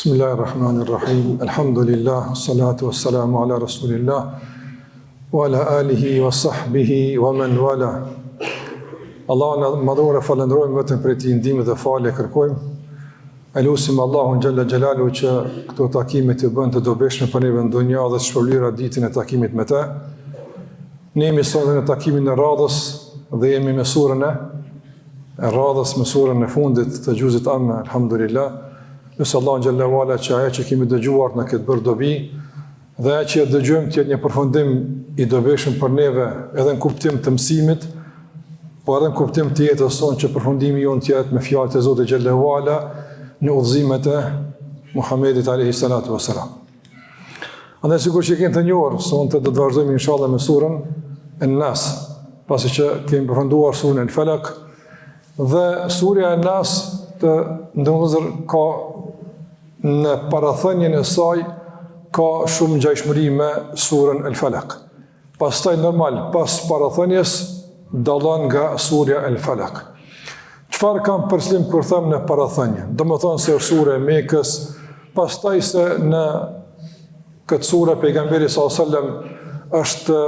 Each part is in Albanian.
Bismillahirrahmanirrahim. Alhamdulillah, salatu wassalamu ala rasulillah wa ala alihi wa sahbihi wa man wala. Allah në madhore falendrojmë vetëm për ti ndihmë dhe falje kërkojmë. Elusim Allahun Gjalla Gjelalu që këto takimit të bënd të dobeshme për neve në dunja dhe të shpërlyra ditën e takimit me te. Ne jemi sot në takimin e radhës dhe jemi me surën e radhës, me surën e fundit të gjuzit amme, alhamdulillah. Nësë Allah në gjellewala që aja që kemi dëgjuar në këtë bërë dobi dhe aja që dëgjojmë tjetë një përfundim i dobeshëm për neve edhe në kuptim të mësimit, po edhe në kuptim të jetës sonë që përfundimi jonë tjetë me fjallë të Zotë gjellewala në udhëzimet e Muhammedit a.s. Andaj sikur që kënë të njërë, sonë të të vazhdojmë inshallah me surën e Nas, pasi që kemi përfunduar surën e Falaq dhe surja e Nas të ndërëzër ka në parathënjën e saj ka shumë ngjajshmëri me surën El Falaq. Pastaj normal, pas parathënjes dallon nga surja El Falaq. Çfarë kam përslim kur them në parathënje? Domethënë se sura e Mekës, pastaj se në këtë sure pejgamberi sallallahu alajhi wasallam është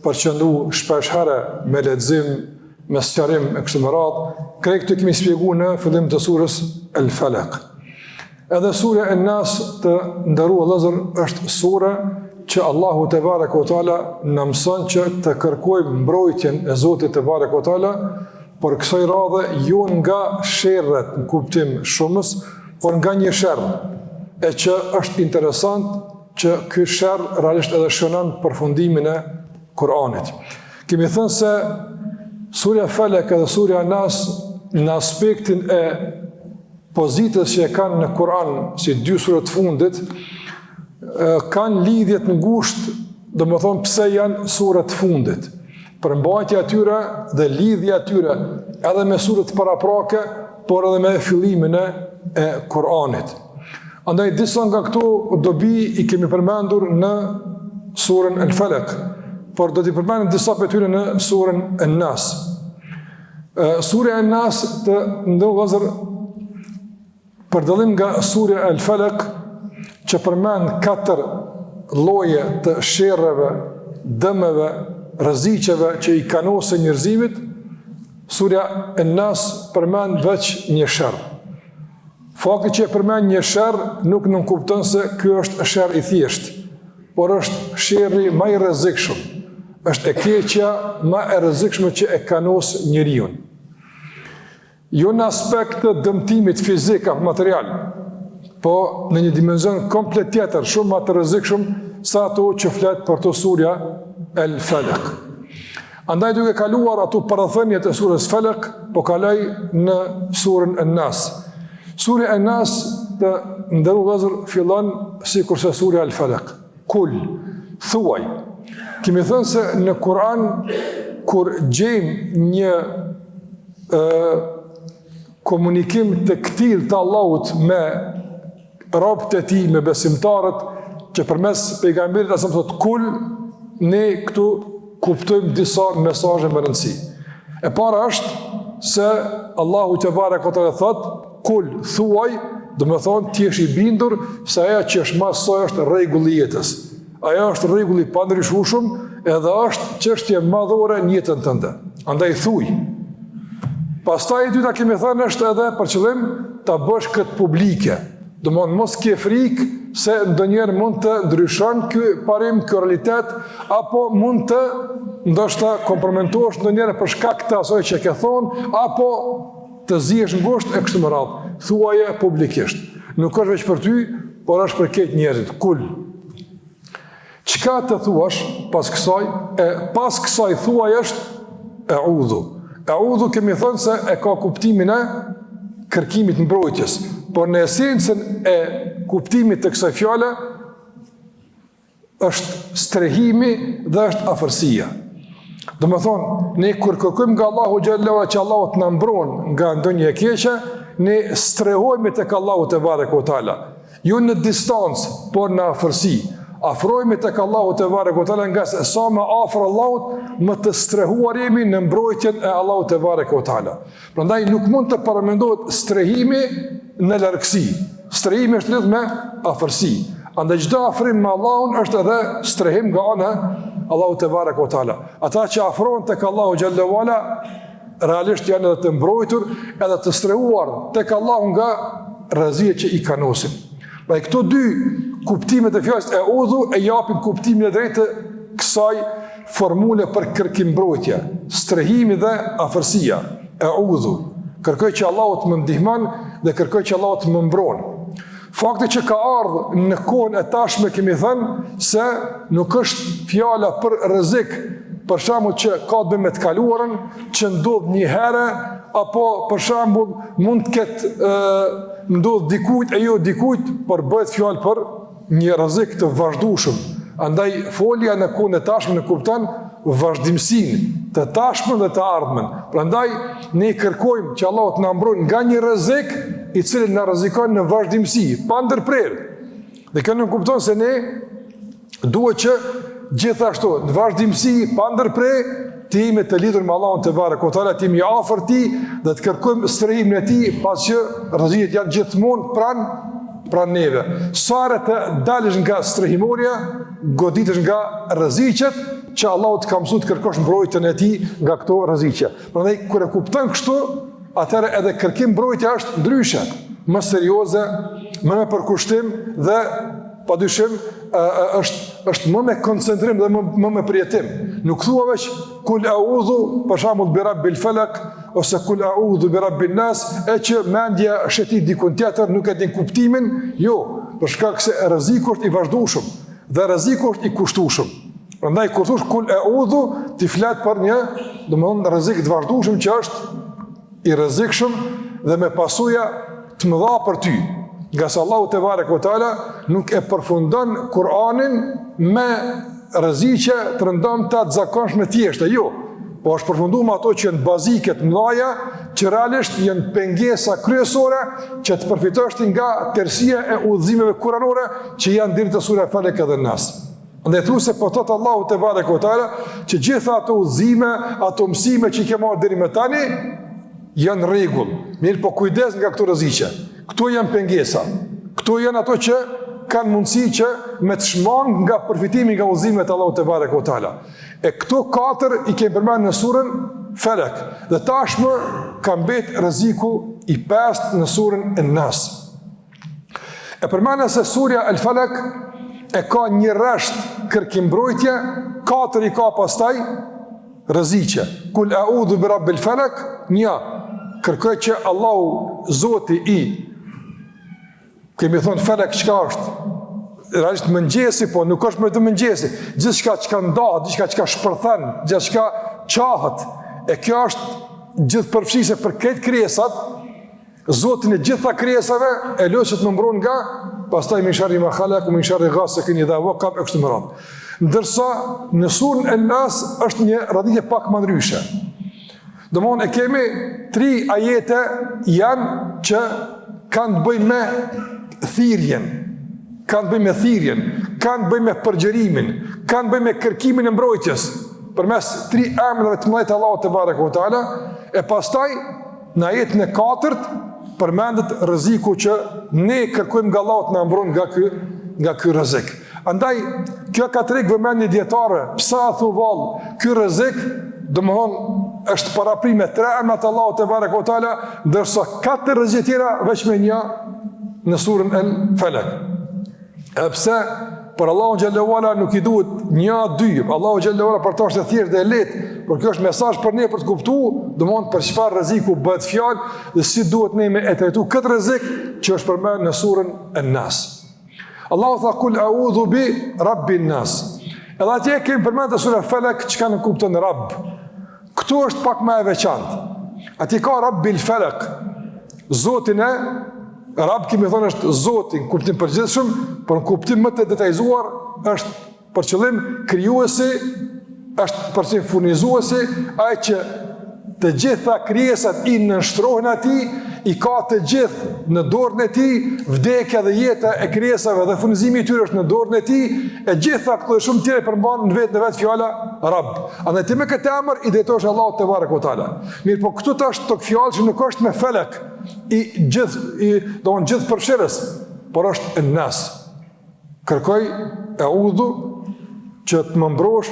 përqendruar shpesh herë me lexim, me sqarim e kështu me radhë. Krejt këtë kemi shpjeguar në fillim të surës El Falaq. Edhe surja e Nas të ndërua Vëllezër është sura që Allahu te baraka o taala na mëson që të kërkojmë mbrojtjen e Zotit te baraka o taala por kësaj radhe jo nga sherrët në kuptim shumës, por nga një sherr e që është interesant që ky sherr realisht edhe shënon përfundimin e Kur'anit. Kemi thënë se surja Falaq dhe surja Nas në aspektin e pozitës që e kanë në Kur'an si dy surët fundit, kanë lidhjet në ngushtë, do më thonë pse janë surët fundit. Përmbajtja atyre dhe lidhja atyre edhe me surët paraprake, por edhe me fillimin e Kur'anit. Andaj disa nga këto dobi i kemi përmendur në surën El Falaq, por do t'i përmendur disa për tyre në surën El Nas. Surja El Nas të ndëllëzër për dallim nga surja El Falaq që përmend 4 lloje të sherrave, dëmeve, rreziqeve që i kanosin njerëzimit, surja El Nas përmend vetëm një sherr. Fakti që përmend një sherr nuk nënkupton se ky është sherr i thjesht, por është sherri më i rrezikshëm. Është e keqja më e rrezikshme që e kanos njeriu. Jo në aspekt të dëmtimit fizik apo material, po në një dimenzion komplet tjetër, shumë më të rrezikshëm sa ato që flet për të surja El Falaq. Andaj duke kaluar ato parathënjet e surës Falaq, po kaloj në surën El Nas. Surja El Nas të ndërru Vëllezër fillon sikurse surja El Falaq. Kul, thuaj. Kemi thënë se në Kur'an kur gjejmë një komunikim të këtil të Allahut me robët e tij, me besimtarët, që përmes pejgamberit asëm thot kul, ne këtu kuptojmë disa mesazhe më rëndësi. E para është se Allahu te baraka o teala thot kul, thuaj, do të thonë ti je i bindur se ajo që është më së është rregulli i jetës. Ajo është rregulli pa ndryshueshëm, edhe është çështje madhore në jetën tënde. Andaj thuaj. Pastaj e dyta kemi thënë është edhe për qëllim ta bësh këtë publike. Domthonë mos ke frikë se ndonjëherë mund të ndryshon ky parim, ky realitet, apo mund të ndoshta kompromentohesh ndonjëherë për shkak të asaj që ke thonë, apo të zihesh ngushtë e kështu me radhë. Thuaje publikisht. Nuk është vetëm për ty, por është për këtë njerëzit. Kul. Çka të thuash pas kësaj? Pas kësaj thuaj është e'udhu. E'udhu kemi thënë se e ka kuptimin e kërkimit mbrojtjes, por në esencën e kuptimit të kësaj fjale është strehimi dhe është afërsia. Do më thonë, ne kur kërkojmë nga Allahu Gjellera që Allahu të në mbron nga ndonjë e keqe, ne strehojmë tek Allahu te baraka o taala. Jo në distancë, por në afërsi. Afrojmë tek Allahu te baraka o taala nga sa më afër Allahut, më të strehuar jemi në mbrojtjen e Allahut te baraka o taala. Prandaj nuk mund të paramendohet strehimi në largësi, strehimi është lidhur me afërsi. Andaj çdo afrim me Allahun është edhe strehim nga ana Allahu te baraka ve taala. Ata që afrohen tek Allahu xhallahu ala realisht janë edhe të mbrojtur, edhe të strehuar tek Allahu nga rreziqet që i kanosin. Pra këto dy kuptimet e fjalës e udhu e japin kuptimin e drejtë kësaj formule për kërkimbrojtje, strehimi dhe afërsia. E udhu, kërkoj që Allahu të më ndihmon dhe kërkoj që Allahu të më mbron. Fakti që ka ardhur në kohën e tashme kemi thënë se nuk është fjala për rrezik, për shembull që ka të bëjë me të kaluarën, që ndodh një herë, apo për shembull mund të ketë ndodh dikujt e jo dikujt, por bëhet fjalë për një rrezik të vazhdueshëm. Andaj folja në kohën e tashme në kupton vazhdimsinë të tashmen dhe të ardhmen. Prandaj ne kërkojmë që Allahu të na mbrojë nga një rrezik i cili na rrezikon në vazhdimsi, pa ndërprerje. Dhe kjo nuk kupton se ne duhet që gjithashtu në vazhdimsi, pa ndërprerje, të jemi të lidhur me Allahun te barekuhu teala, të jemi afër tij dhe të kërkojmë strehimin e tij, pasi që rreziqet janë gjithmonë pranë neve. Sa herë të dalësh nga strehimoria, goditesh nga rreziqet, që Allahu të ka mësuar të kërkosh mbrojtjen e tij nga këto rreziqe. Prandaj kur e kupton kështu, atëherë edhe kërkim mbrojtja është ndryshe, më serioze, më me përkushtim dhe padyshim është më me koncentrim dhe më me përjetim. Nuk thua veç kul a'udhu për shembull bi rabbil falaq ose kul a'udhu bi rabbin nas, e që mendja shetit dikun tjetër, nuk e din kuptimin, jo, për shkak se rreziku është i vazhdueshëm dhe rreziku është i kushtueshëm. Prandaj kur thosh kul a'udhu, ti flet për një, domthonë rrezik të vazhdueshëm që është i rrezikshëm dhe me pasuja të mëdha për ty. Nga se Allahu te barekuhu teala nuk e përfundon Kur'anin me rreziqe të rëndomta të zakonshme thjeshta, jo, po është përfunduar me ato që janë bazike të mëdha, që realisht janë pengesa kryesore që të përfitosh nga tërësia e udhëzimeve kuranore që janë deri te sura Falaq dhe Nas. Andaj thu se po thot Allahu te barekuhu teala që gjitha ato udhëzime, ato mësime që ke marrë deri më tani janë rregull. Mirë, po kujdes nga këto rreziqe. Këto janë pengesa. Këto janë ato që kanë mundësi që me të shmang nga përfitimi nga udhëzimet e Allahut te barekuhu teala. E këto katër i kemi përmendur në surën Falaq. Dhe tashmë ka mbet rreziku i pestë në surën An-Nas. E përmendën se surja Al-Falaq e ka një rresht kërkimbrojtje, katër i ka pastaj rreziqe. Kul a'udhu bi rabbil falaq, një, kërkoj që Allahu Zoti i, kemi thonë Falaq çka është? Realisht mëngjesi, po nuk është më të mëngjesi. Gjithçka që ndahet, gjithçka që shpërthen, gjithçka qahet. E kjo është gjithëpërfshise për këtë krijesat. Zotin e gjitha krijesave e lutem të më mbron nga pastaj min sharri ma khalaq min sharri ghasiqin idha waqab e kështu me radhë. Ndërsa në surën An-Nas është një radhje pak më ndryshe. Domthonë e kemi 3 ajete janë që kanë të bëjnë me thirrjen, kanë të bëjnë me thirrjen, kanë të bëjnë me përgjërimin, kanë të bëjnë me kërkimin e mbrojtjes përmes 3 emrave të mëdha të Allahut te barekuhu teala, e pastaj në ajetin e 4 përmendet rreziku që ne kërkojmë nga Allahu të na mbron nga ky rrezik. Andaj kjo ka treg vëmendje dietare, pse a thu vallë, ky rrezik domthon është paraprim me 3 emra të Allahut te barekuhu teala, ndërsa 4 rrezik tjera veç me një në surën Al-Falaq. Pse për Allahu xhallahu ala nuk i duhet 1-2, Allahu xhallahu ala për ta është thjesht dhe lehtë, por kjo është mesazh për ne për të kuptuar, domthon për çfarë rreziku bëhet fjalë dhe si duhet ne me e trajtu këtë rrezik që është përmendur në surën An-Nas. Allahu tha kul a'udhu bi rabbin nas. Edhe atje kemi përmendur surën Falaq çka nuk kupton Rabb. Këtu është pak më e veçantë. Atje ka Rabbil Falaq. Zotin e Rabb kemi thonë është Zoti në kuptim përgjithshëm, por në kuptim më të detajzuar është për qëllim krijuesi, është për qëllim furnizuesi, ai që të gjitha krijesat i nënshtrohen atij, i ka të gjithë në dorën e tij, vdekja dhe jeta e krijesave dhe furnizimi i tyre është në dorën e tij, e gjitha këto dhe shumë tjera përmban në vetë fjala Rabb. Andaj ti me këtë emër i drejtohesh Allahut te barekuhu teala. Mirë, po këtu tash tok fjalë që nuk është me felek i gjithë përfshirës, por është Nas. Kërkoj eudhu që të më mbrosh,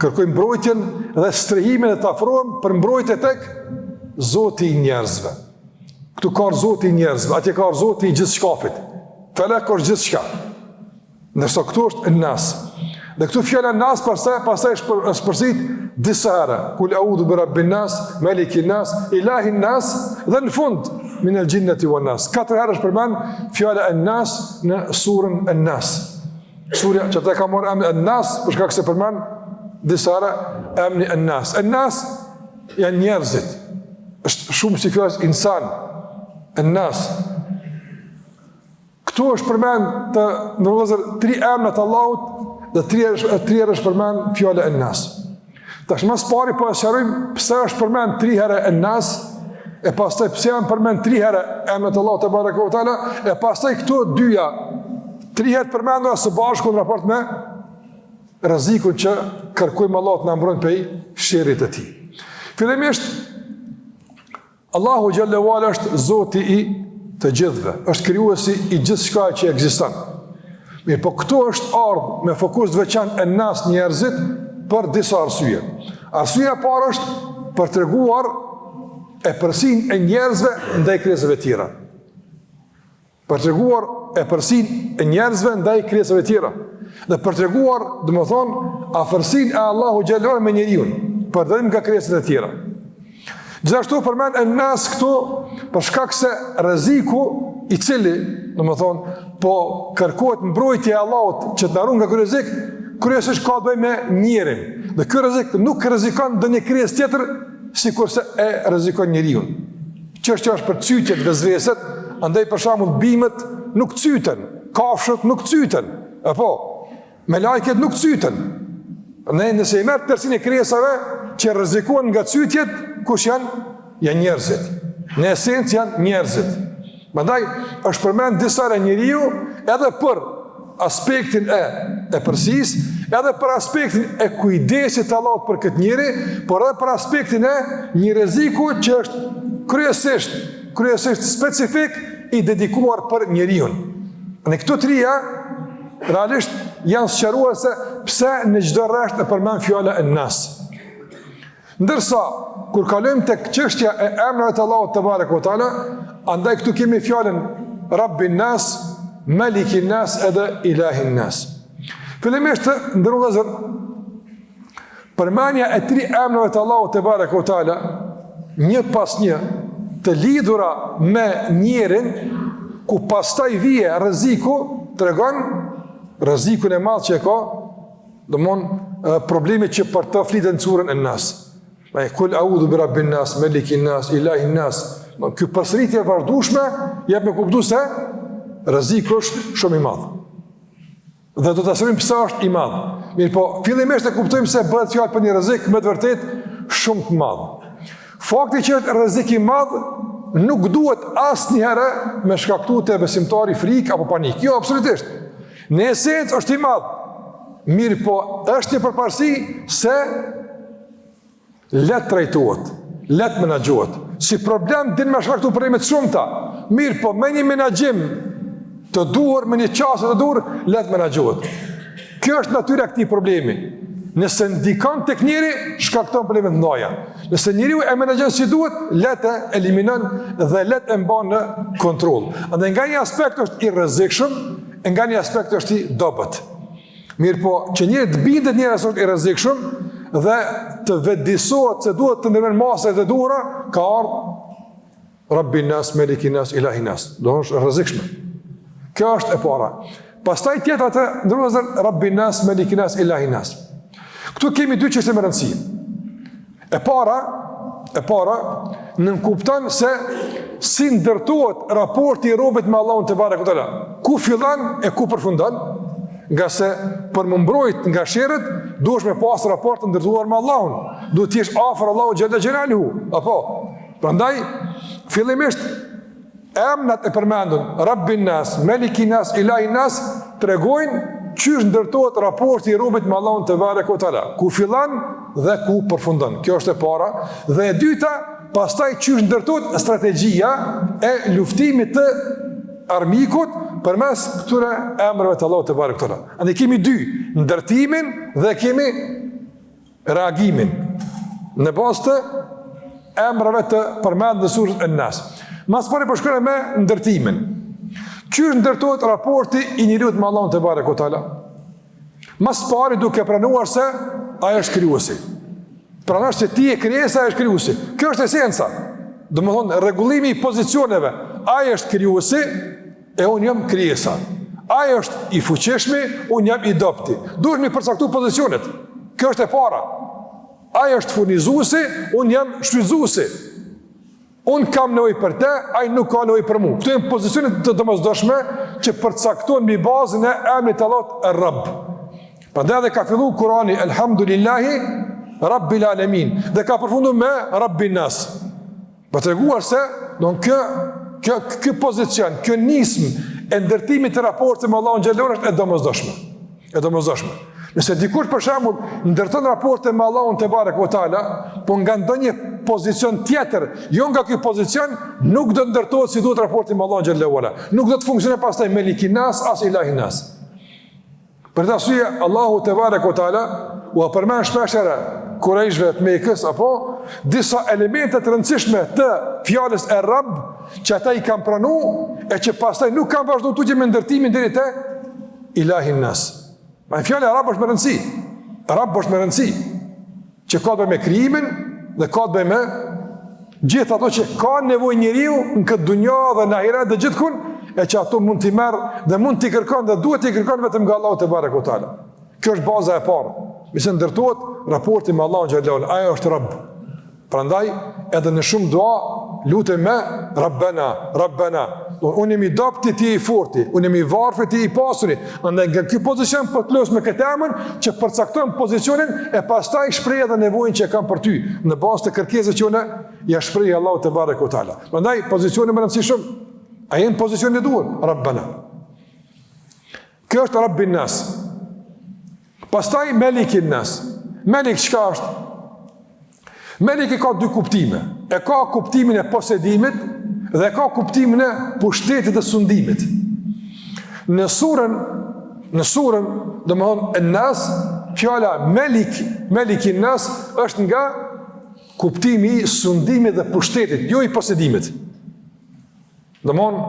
kërkoj mbrojtjen dhe strehimin e të afrohem për mbrojtje tek Zoti i njerëzve. Këtu ka Zoti i njerëzve, atje ka Zoti i gjithë shkafit. Felek është gjithë shka. Nërsa këtu është Nas. Dhe këtu fjala Nas pastaj është përsit disa herë. Kul a'udhu bi rabbin nas, malikin nas, ilahin nas, dhe në fund min el jinnati wan nas. 4 herë është përmend fjala Nas në surën Nas. Surja që ta ka marrë emrin Nas, për shkak se përmend disa herë emri Nas. Nas janë njerëzit. Është shumë si fjala insan. Nas. Këtu është përmend të ndërlozër 3 emra të Allahut dhe 3 herë është përmend fjala Nas. Tash më së pari po e sqarojmë pse është përmend 3 herë Nas, e pastaj pse janë përmend 3 herë emrat e Allahut te barekuhu teala, e pastaj këto dyja 3 herë përmendura së bashku në raport me rrezikun që kërkojmë Allahut na mbron prej sherrit të tij. Fillimisht Allahu xhallahu ala është Zoti i të gjithëve, është krijuesi i gjithçka që ekziston. Mirë, po këtu është ardhur me fokus të veçantë në Nas njerëzit për disa arsye. Arsyeja e parë është për treguar e përsinë e njerëzve ndaj krijesave të tjera. Për treguar e përsinë e njerëzve ndaj krijesave të tjera. Dhe për treguar, domethënë, afërsinë e Allahu xhallahu me njeriu, për dallim nga krijesat e tjera. Gjithashtu përmend Nas këtu për shkak se rreziku i cili, domethënë, po kërkohet mbrojtja e Allahut që të na ruaj nga ky rrezik, kryesisht ka të bëjë me njerin. Dhe ky rrezik nuk rrezikon ndonjë krijesë tjetër, sikurse e rrezikon njeriu. Çështja është për cytjet vezveset, andaj për shembull bimët nuk cyten, kafshët nuk cyten, apo me lajket nuk cyten. Ne nëse i merr tërsinë e krijesave që rrezikohen nga cytjet, kush janë? Janë njerëzit. Në esencë janë njerëzit. Prandaj është përmend disa herë njeriu edhe për aspektin e përsisë, edhe për aspektin e kujdesit të Allahut për këtë njeri, por edhe për aspektin e një rreziku që është kryesisht specifik i dedikuar për njeriu. Në këto trija realisht janë sqaruese pse në çdo rresht e përmend fjala Nas. Ndërsa kur kalojmë tek çështja e emrave të Allahut te barekuhu teala, andaj këtu kemi fjalën Rabbin Nas, Malikin Nas edhe Ilahin Nas. Fillimisht ndërrozën përmendja e 3 emrave të Allahut te barekuhu teala, një pas një, të lidhura me njerin, ku pastaj vije rreziku, tregon rrezikun e madh që ka, domthon problemet që për të flitet në surën Nas. Ai kul a'udhu bi rabbin nas, malikin nas, ilahin nas. Ky përsëritje e vazhdueshme jep me kuptues se rreziku është shumë i madh. Dhe do ta shohim pse është i madh. Mirë, po fillimisht e kuptojmë se bëhet fjalë për një rrezik me të vërtetë shumë të madh. Fakti që është rrezik i madh nuk duhet asnjëherë me shkaktuar te besimtari frikë apo panik. Jo, absolutisht. Në esencë është i madh. Mirë, po është një përparësi se let trajtohet, let menaxhohet. Si problem din me shkaktu probleme të shumta. Mirë, po me një menaxhim të duhur, me një çështje të duhur, let menaxhohet. Kjo është natyra e këtij problemi. Nëse ndikon tek njëri, shkakton probleme të mëdha. Nëse njeriu e menaxhon si duhet, let e eliminon dhe let e mban në kontroll. Andaj nga një aspekt është i rrezikshëm, nga një aspekt është i dobët. Mirë, po që njëri të bindet njëra është i rrezikshëm dhe të vetëdijsohet se duhet të ndërmerr masat e duhura, ka ardhur Rabbin Nas, Malikin Nas, Ilahin Nas. Do është rrezikshme. Kjo është e para. Pastaj tjetra të ndërmjet Rabbin Nas, Malikin Nas, Ilahin Nas. Këtu kemi dy çështje më rëndësishme. E para nënkupton se si ndërtohet raporti i robët me Allahun te barekuhu teala. Ku fillon e ku përfundon? Nga se për më mbrojt nga sherrit, duhesh me pas raport të ndërtuar me Allahun. Duhet të jesh afër Allahut xhallahu xhelaluhu. Apo, prandaj fillimisht emnat e përmendun, Rabbin Nas, Melikin Nas, Ilahin Nas, tregojnë qysh ndërtohet raporti i robit me Allahun te bareke ve teala, ku fillon dhe ku përfundon. Kjo është e para. Dhe e dyta, pastaj qysh ndërtohet strategjia e luftimit të armikut përmes këtyre emrave të Allahut te bareke ve teala. Andaj kemi dy, ndërtimin dhe kemi reagimin në bazë të emrave të përmendur në surën An-Nas. Mas pari përshkruaj me ndërtimin. Qysh ndërtohet raporti i njeriut me Allahun te bareke ve teala? Mas pari duke pranuar se ai është krijuesi. Pranosh se ti je krijesa, ai është krijuesi. Kjo është esenca. Domethënë rregullimi i pozicioneve. Ai është krijuesi e unë jam krijesa. Ai është i fuqishmi, unë jam i dobti. Duhet mi përcaktuar pozicionet. Kjo është e para. Ai është furnizuesi, unë jam shfrytëzuesi. Unë kam nevojë për te, ai nuk ka nevojë për mua. Këto janë pozicione të domosdoshme që përcaktohen mbi bazën e emrit të Allahut Ar-Rabb. Prandaj dhe ka filluar Kurani Elhamdulillahi Rabbil Alamin dhe ka përfunduar me Rabbin Nas. Për treguar se don kjo pozicion, kjo nismë e ndërtimit të raportit me Allahun xhallahu është e domosdoshme. E domosdoshme. Nëse dikush për shembull ndërton raporte me Allahun te bareke ve teala, po nga ndonjë pozicion tjetër, jo nga ky pozicion, nuk do ndërtohet si duhet raporti me Allahun xhallahu ala. Nuk do të funksionojë pastaj Melikin Nas as Ilahin Nas. Për të arsye Allahu te bareke ve teala u përmend shpeshherë Kurajshve të Mekës apo disa elemente të rëndësishme të fjalës e Rabb që ata i kanë pranuar e që pastaj nuk kanë vazhduar tutje me ndërtimin deri te Ilahin Nas. Ma fjala Rabb është me rëndësi. Rabb është me rëndësi. Që ka të bëjë me krijimin dhe ka të bëjë me gjithë ato që ka nevojë njeriu në këtë dunjë dhe në ahiret dhe gjithkund, e që ato mund t'i merr dhe mund t'i kërkon dhe duhet t'i kërkon vetëm nga Allahu te bareke ve teala. Kjo është baza e parë. Nëse ndërtohet raporti me Allahun xhallahu ala, ai është Rabb. Prandaj edhe në shumë dua lutem me Rabbana. Unë jam i dobti, ti i forti, unë jam i varfër, ti i pasuri. Andaj nga ky pozicion po të los me këtë emër që përcaktojmë pozicionin e pastaj shpreh edhe nevojën që kam për ty në bazë të kërkesës që unë ja shpreh Allahu te bareke ve teala. Prandaj pozicioni më rëndësishëm, ai në pozicionin e duhur, Rabbana. Kjo është Rabbin Nas. Pastaj Melikin Nas. Melik çka është? Melik ka dy kuptime. E ka kuptimin e posedimit dhe ka kuptimin e pushtetit dhe sundimit. Në surën, domethënë An-Nas, fjala Melikin Nas është nga kuptimi i sundimit dhe pushtetit, jo i posedimit. Domethënë,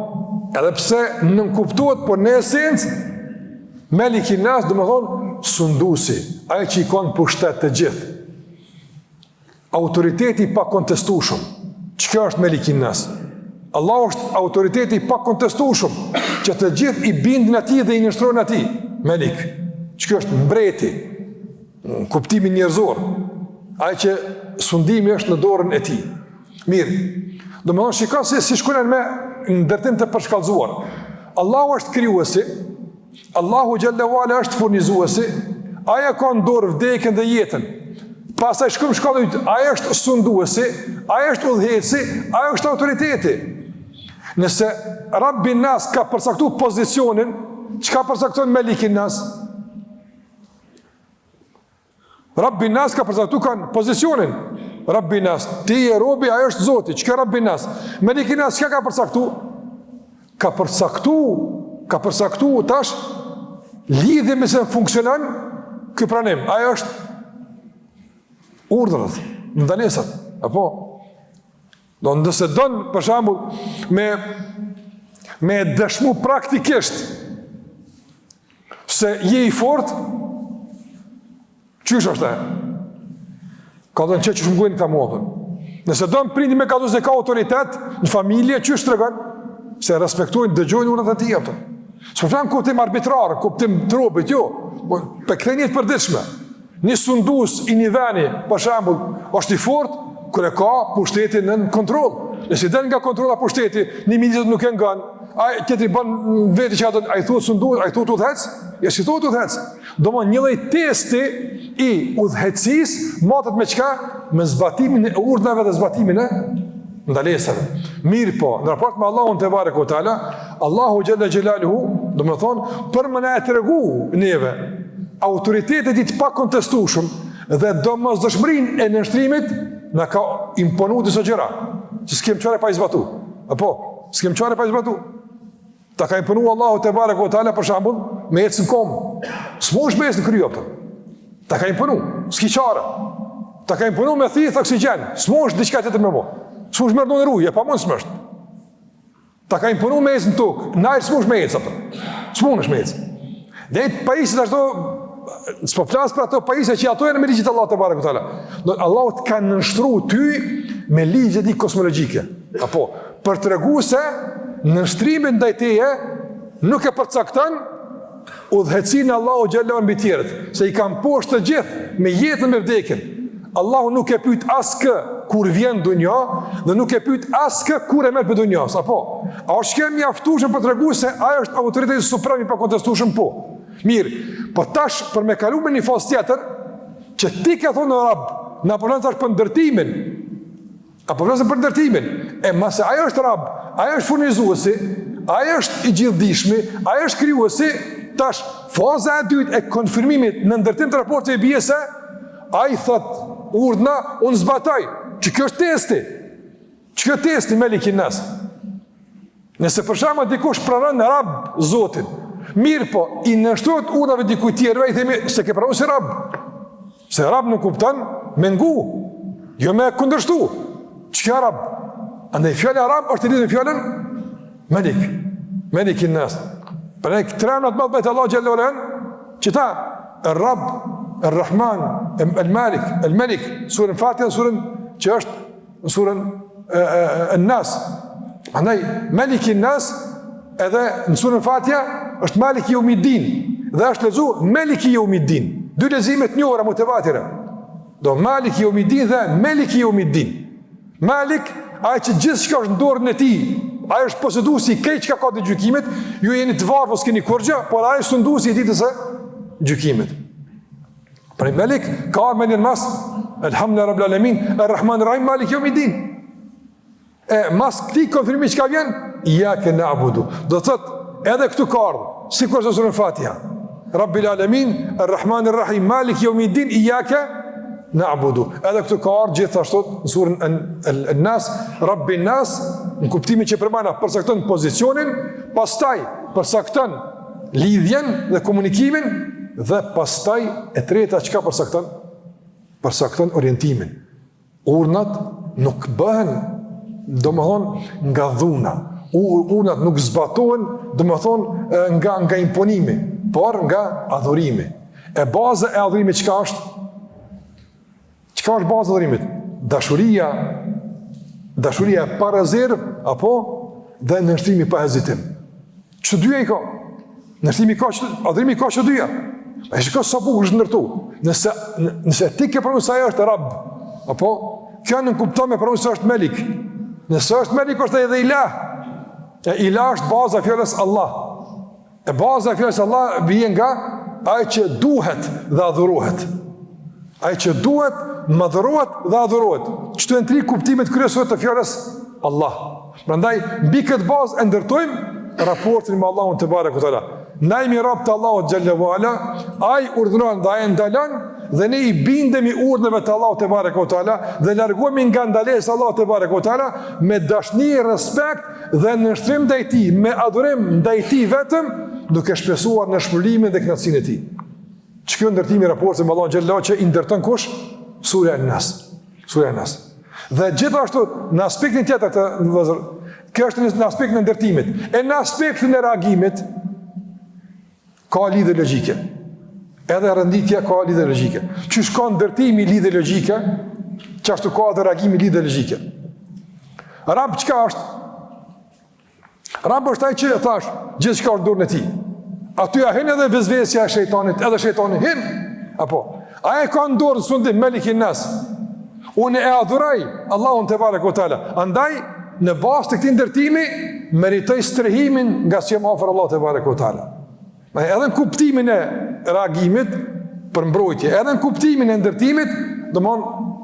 edhe pse nuk kuptohet, por në esencë Melikin Nas domethënë sunduesi, ai që i ka pushtet të gjithë. Autoriteti pa kontestueshëm. Çka është Melikin Nas? Allah është autoriteti pa kontestueshëm, që të gjithë i bindin atij dhe i njështrojnë atij. Melik. Çka është mbreti? Në kuptimin njerëzor. Ai që sundimi është në dorën e tij. Mirë. Domethënë shikoj se si shkruan me ndërtim të përshkallëzuar. Allahu është krijuesi, Allahu xhallahu ala është furnizuesi, ai ka në dorë vdekjen dhe jetën. Pastaj shkojmë shkallë, ai është sunduesi, ai është udhëheci, ai është autoriteti. Nëse Rabbin Nas ka përcaktuar pozicionin, çka përcakton Melikin Nas? Rabbin Nas ka përcaktuar pozicionin. Rabbin Nas, ti je robi, ai është Zoti. Çka Rabbin Nas? Melikin Nas çka ka përcaktuar? Ka përcaktuar tash lidhje me se funksionon ky pranim. Ai është urdhrat, ndalesat, apo? Do nëse donë, për shembull, me dëshmu praktikisht se je i fort, qysh është e? Ka do në që më gujnë këta muapën. Nëse donë prindi me ka du se ka autoritet në familje, qysh të regon? Se respektojnë, dëgjojnë urat e tia. Së përflanë kuptim arbitrarë, kuptim trobit, jo, për këtë njëtë përdishme. Një sundus i një veni, për shembull, është i fort, kër e ka pushtetin në kontrol. Nëse den nga kontrola pushteti, një militet nuk e ngan, ai tjetri bën vetë që ato ai thotë sundus, ai thotë udhëhec, ja si thotë udhëhec. Domthonjë një lloj testi i udhëhecis matet me çka? Me zbatimin e urdhnave dhe zbatimin e ndalesave. Mirë po, në raport me Allahun te bareke ve teala, Allahu xhalla xhelaluhu, do të thonë, për më na e tregu neve autoritetet i të pakontestueshëm dhe domosdoshmërinë e nënshtrimit na ka imponuar disa gjëra, që s'kem çfarë pa i zbatu. Apo, s'kem çfarë pa i zbatu. Ta ka imponuar Allahu te bareke ve teala për shembull me ecën kom. S'mosh me ecën kryopta. Ta ka imponuar, s'ki çfarë. Ta ka imponuar me thith oksigjen, s'mosh diçka tjetër më vonë. S'mosh më ndonjë rrugë, pa mund s'mësht. Ta ka imponuar me ecën tokë, ndaj s'mosh me ecë atë. S'monesh me ecë. Dhe pajisjet ashtu, s'po flas për ato pajisje që ato janë me ligjit Allah te bareke teala. Allahu të ka nënshtruar ty me ligjet e kozmologjike. Apo për t'regu se nënshtrimi ndaj teje nuk e përcakton udhëhecinë Allahu xhallahu mbi tjerët, se i kanë poshtë të gjithë me jetën me vdekjen. Allahu nuk e pyet askë kur vjen dunja dhe nuk e pyet askë kur e merr për dunjas. Apo a është kemi mjaftueshëm për t'regu se ai është autoriteti suprem i pakontestueshëm? Po. Mirë, po tash për me kalu me një fazë tjetër, që ti ke thonë në Rab, na përnon tash për ndërtimin. Apo vëllazër për ndërtimin. E mase ai është Rab, ai është furnizuesi, ai është i gjithdijshmi, ai është krijuesi. Tash faza e dytë e konfirmimit në ndërtim të raportit e bie se ai thot urdhna unë zbatoj. Që kjo është testi. Që kjo testi me likin nas. Nëse për shembull dikush pranon Rab Zotin, mirë po, i nështrojët urdhave dikujt tjerëve, i themi se ke pranuar si Rab. Se Rab nuk kupton me ngu, jo me kundërshtu. Çka Rab? Andaj fjala Rab është lidhur me fjalën Malik. Malikin nas. Për e këtë të madhë bëjtë Allah Gjallohen, që ta, Rab, Rahman, El-Malik, El-Malik, surën Fatiha, surën që është, surën Nas. Andaj, Malikin Nas, edhe në surën Fatiha, është Maliki Yawmiddin, dhe është lezu Maliki Yawmiddin. Dy lezimet njohura motivatire. Do Maliki Yawmiddin dhe Maliki Yawmiddin. Malik, ai që gjithë shka është në dorën e tij, ai është poseduesi i këtij çka ka të gjykimit, ju jeni të varfër s'keni kurrë, por ai është sunduesi i ditës së gjykimit. Për Malik ka ardhur në mas, Elhamdulillahi Rabbil Alamin, Ar-Rahman Ar-Rahim, Maliki Yawmiddin. E mas këtij konfirmimi çka vjen? Iyyaka na'budu. Do thotë edhe këtu ka ardhur, sikur në surën Fatiha. Rabbil Alamin, Ar-Rahman Ar-Rahim, Maliki Yawmiddin, Iyyaka na'budu. Edhe këtu ka ardhur gjithashtu në surën An-Nas, Rabbin Nas, në kuptimin që përmana përcakton pozicionin, pastaj përcakton lidhjen dhe komunikimin, dhe pastaj e treta çka përcakton? Përcakton orientimin. Urnat nuk bëhen, domethënë, nga dhuna. Urnat nuk zbatohen, domethënë, nga imponimi, por nga adhurimi. E baza e adhurimit çka është? Çka është baza e adhurimit? Dashuria pa rezervë, apo dhe nënshtrimi pa hezitim. Që dyja i ka? Nënshtrimi ka, adhurimi ka që dyja. E shiko sa bukur është ndërtu. Nëse ti ke pranuar se ai është Rab, apo kjo nuk kupton me pranuar se është Malik. Nëse është Malik është edhe Ilah. E Ilah është baza e fjalës Allah. E baza e fjalës Allah vjen nga ai që duhet dhe adhurohet. Ai që duhet, madhërohet dhe adhurohet. Çto janë tri kuptimet kryesore të fjalës Allah. Prandaj mbi këtë bazë e ndërtojmë raportin me Allahun te barekuhu teala. Na jemi rob të Allahut xhallahu ala, ai urdhëron dhe ai ndalon, dhe ne i bindemi urdhëve të Allahut te barekuhu teala dhe largohemi nga ndalesa e Allahut te barekuhu teala me dashni, respekt dhe nënshtrim ndaj tij, me adhurim ndaj tij vetëm, duke shpresuar në shpëlimin dhe kënaqësinë e tij. Ç'kjo ndërtimi raporti me Allahun xhallahu që i ndërton kush? Sura An-Nas. Sura An-Nas. Dhe gjithashtu në aspektin tjetër të vëllazër, kjo është në aspektin e ndërtimit. E në aspektin e reagimit ka lidhje logjike. Edhe renditja ka lidhje logjike. Qysh ka ndërtimi lidhje logjike, çashtu ka edhe reagimi lidhje logjike. Rab çka është? Rab është ai që thash, gjithçka është dorën e tij. Aty ja hen edhe vezvesja e shejtanit, edhe shejtani hen. Apo ai ka në dorë sundim Malikin Nas. Unë e adhuroj Allahun te barekuhu teala. Andaj në bazë të këtij ndërtimi meritoj strehimin nga që më ofër Allah te barekuhu teala. Edhe në kuptimin e reagimit për mbrojtje, edhe në kuptimin e ndërtimit, domthon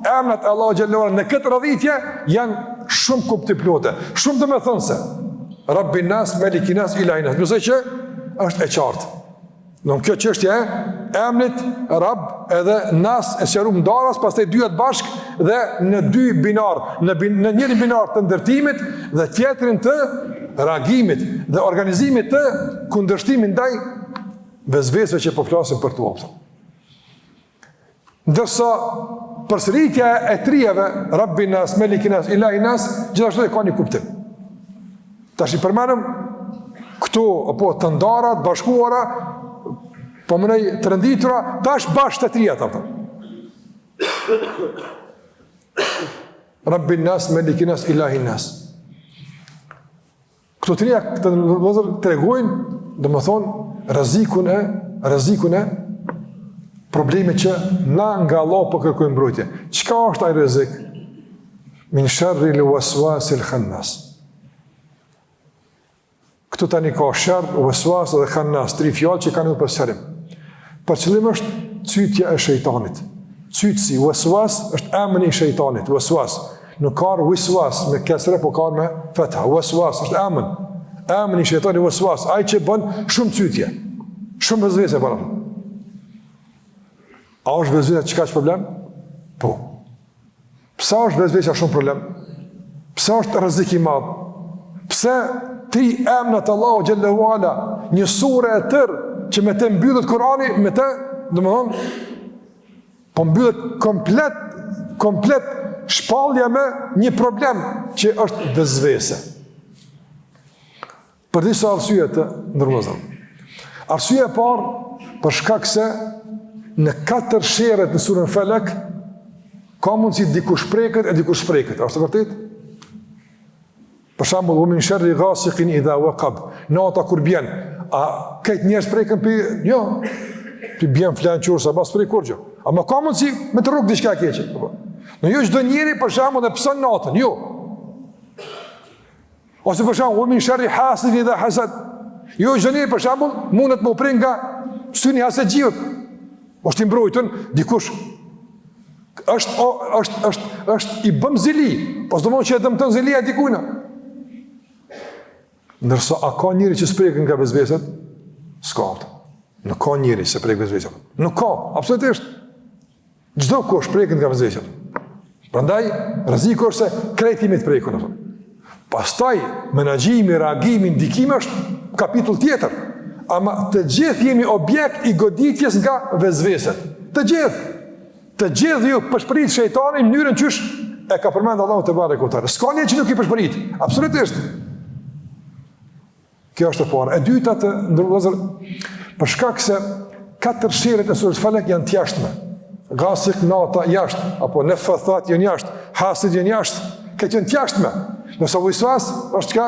emrat e Allahu xhallahu në këtë radhitje janë shumë kuptiplote, shumë të me thënëse. Rabbin nas, Malikin nas, Ilahin nas. Nëse që është e qartë. Në kjo çështje e emnit Rabb edhe nas e sqaruar ndarës, pastaj dyat bashkë dhe në dy binar, në njërin binar të ndërtimit dhe tjetrin të reagimit dhe organizimit të kundërshtimit ndaj vezveseve që po flasim për to. Ndërsa përsëritja e trijave, Rabbin nas, Malikin nas, Ilahin nas, gjithashtu e ka një kuptim. Tash i përmenëm këto apo të ndara, të bashkuara, po mënej të rënditura, tash bashkë të trija të Rabbin nas, Malikin nas, Ilahin nas. Këto trija këtë vëzër të regojnë, dhe më thonë, rrezikun e probleme që na nga Allah po kërkojmë mbrojtje. Çka është ai rrezik? Min sharri l-waswasil khannas. Këtu tani ka sharr, waswas dhe khannas, tri fjalë që kanë për shërim. Për qëllim është cytja e shejtanit. Cytësi, waswas është emri i shejtanit, waswas. Nuk ka wiswas me kesre, po ka me fetha. Waswas është emri i shejtanit, waswas, ai që bën shumë cytje, shumë vezvese para. A është vezvesja që ka që problem? Po. Pse është vezvesja shumë problem? Pse është rrezik i madh? Pse tri emrat Allahu xhallahu ala, një sure e tërë që me të mbyllet Kurani, me të, domethënë, po mbyllet komplet shpallja me një problem që është vezvese. Për disa arsye të ndërmozëm. Arsyeja e parë për shkak se në 4 sherret në surën Falak ka mundësi dikush preket e dikush spreket. Është vërtet? Për shembull, "Wa min sharri ghasiqin idha waqab", nata kur bjen, a këtë njerëz preken për jo, ti bjen flan qur sa pas prej kurrë. Ama ka mundësi me të rrugë diçka keqe. Në jo çdo njeri për shembull e pson natën, jo. Ose për shembull, "Wa min sharri hasidin idha hasad", jo çdo njeri për shembull mundet më prej nga syni hasedjiut. Është i mbrojtën, dikush është i bëm zili, po s'do më që e dëmton zilia dikujna. Ndërsa, a ka njëri që s'prejkën nga vezveset? S'ka. Nuk ka njëri që s'prejkën nga vezveset. Nuk ka, absolutisht. Çdo kush prejkën nga vezveset. Prandaj, rreziku është se krejtimi të prejkën. Pastaj, menaxhimi, reagimi, ndikimi është kapitull tjetër. Ama të gjithë jemi objekt i goditjes nga vezveset. Të gjithë ju përshpërit shejtani në mënyrën qysh e ka përmend Allahu te barekuta. S'ka një që nuk i përshpërit. Absolutisht. Kjo është e para. E dyta të ndërvëllazër, për shkak se 4 sherret e surës Falak janë të jashtme. Ghasiq nata jashtë, apo nefethat janë jashtë, hasid janë jashtë, këtë janë të jashtme. Nëse waswas është çka?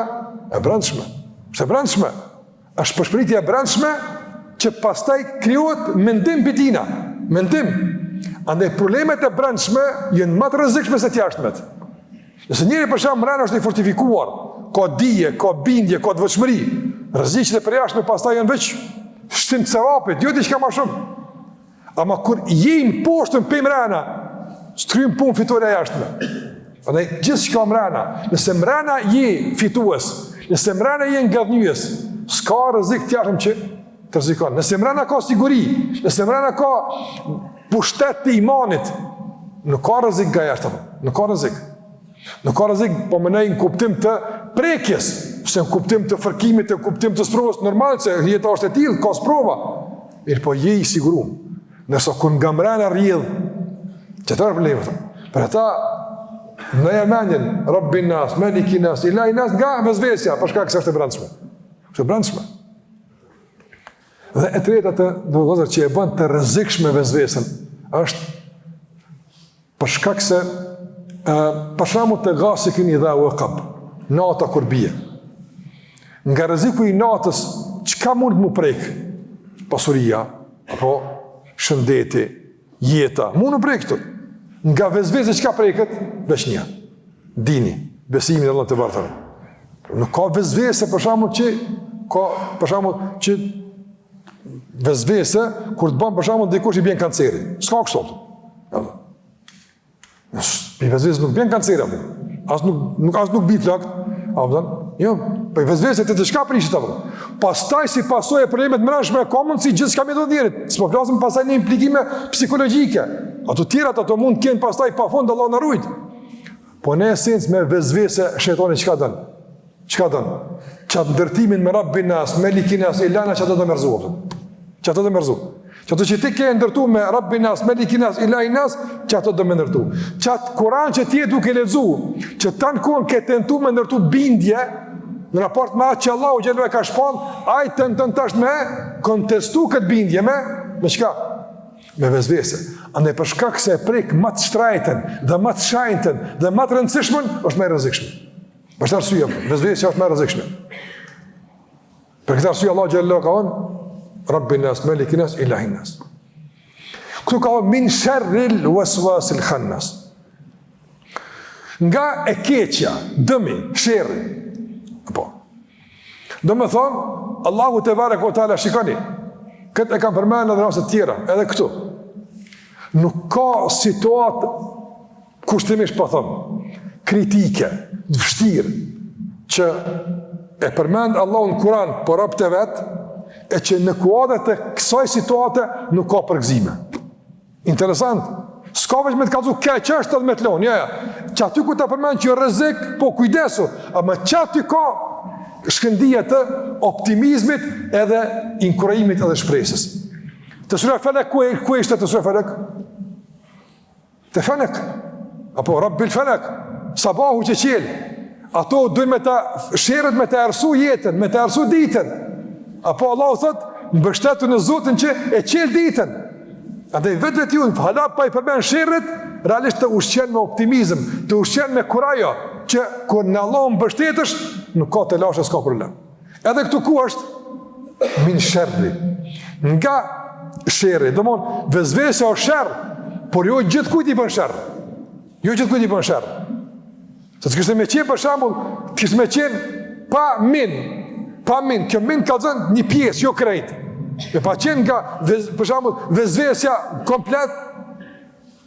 E brendshme. Është e brendshme. Është përshpëritje e brendshme që pastaj krijohet mendim mbi tina. Mendim. Andaj problemet e brendshme janë më të rrezikshme se të jashtmet. Nëse njëri për shembull mbrana është i fortifikuar, ka dije, ka bindje, ka devotshmëri, rreziqet e përjashtme pastaj janë veç shtim sevapit, jo diçka më shumë. Ama kur jemi poshtë në mbrana, shtrym punë fitore e jashtme. Andaj gjithçka mbrana, nëse mbrana je fitues, nëse mbrana je ngadnyes, s'ka rrezik të jashtëm që të rrezikon. Nëse mbrana ka siguri, nëse mbrana ka pushtet të imanit, nuk ka rrezik nga jashtë, nuk ka rrezik. Nuk ka rrezik, po mënej në kuptim të prekjes, se në kuptim të fërkimit, në kuptim të sprovës, normal se jeta është e tillë, ka sprova. Mirë po je i sigurum. Nëse kur nga mbrana rrjedh, çfarë problemi është? Për ata në Yemenin, Rabbin nas, Malikin nas, Ilahin nas nga vezvesja, për shkak se është e brendshme. Është e brendshme. Dhe e treta të vëllezër që e bën të rrezikshme vezvesën është për shkak se për shembull të ghasiqin idha waqab, nata kur bie. Nga rreziku i natës, çka mund të më prek? Pasuria, apo shëndeti, jeta, mund të prek këtu. Nga vezvese çka preket? Veç një. Dini, besimi në Allah te bartën. Nuk ka vezvese për shembull që vezvese kur të bën për shembull dikush i bën kanceri. S'ka kështu. I vezvese nuk bën kanceri apo. as nuk bit lakt, jo, po vezvese të çka prishit apo. Pastaj si pasojë e problemet mbrëmshme ka mundsi gjithçka me të njerit. S'po flasim pastaj në implikime psikologjike. Ato tjerat ato mund të kenë pastaj pafund Allah na ruaj. Po në esencë me vezvese shejtani çka don? Çka don? Çat ndërtimin me Rabbin nas, me likinas, ilana çato do merzuat. Çato do merzu. Çato që ti ke ndërtu me Rabbin nas, me likinas, ilainas, çato do më ndërtu. Çat Kur'an që ti e duke lexu, që tan kohën ke tentuar me ndërtu bindje në raport me atë që Allahu xhelalu e ka shpall, ai tenton tash me kontestu këtë bindje me çka? Me vezvese. Andaj për shkak se e prek më të shtrajtën dhe më të shanjtën dhe më të rëndësishmën, është më e rrezikshme. Për këtë arsye, vezvesja është më e rrezikshme. Për këtë arsye Allahu xhelalu ka thënë Rabbin nas, Malikin nas, Ilahin nas. Këtu ka min sharril waswasil khannas. Nga e keqja, dëmi, sherri. Po. Do me thonë, Allahu te bareke ve teala shikoni. Këtë e kam përmendur edhe në raste të tjera, edhe këtu. Nuk ka situatë kushtimisht po them, kritike, të vështirë që e përmend Allahu në Kur'an për robët e vet, e që në kuadrat e kësaj situate nuk ka përgëzime. Interesant. S'ka veç me të kallzu keq është edhe me të lon. Ja. Që aty ku ta përmend që rrezik, po kujdesu, ama që aty ka shkëndija të optimizmit edhe inkurajimit edhe shpresës. Të sura Falak ku ishte të sura Falak? Te Falak. Apo Rabbil Falak. Sabahu që qel. Ato duhet me ta sherrët me ta ersu jetën, me ta ersu ditën. Apo Allahu thot, mbështetu në Zotin që e qel ditën. Andaj vetë ju, hala pa i përmen sherrët, realisht të ushqen me optimizëm, të ushqen me kurajo, që kur në Allah mbështetësh, nuk ka të lashe, s'ka problem. Edhe këtu ku është? Min sherri. Nga sherri, do mon, vezvesja o sherr, por jo gjithë kujt i bën sherr. Jo gjithë kujt i bën sherr. Se të kështë me qenë, për shambull, të kështë me qenë pa min, kjo min ka zënë një pjesë, jo krejt. E pa qenë nga, për shambull, vezvesja komplet,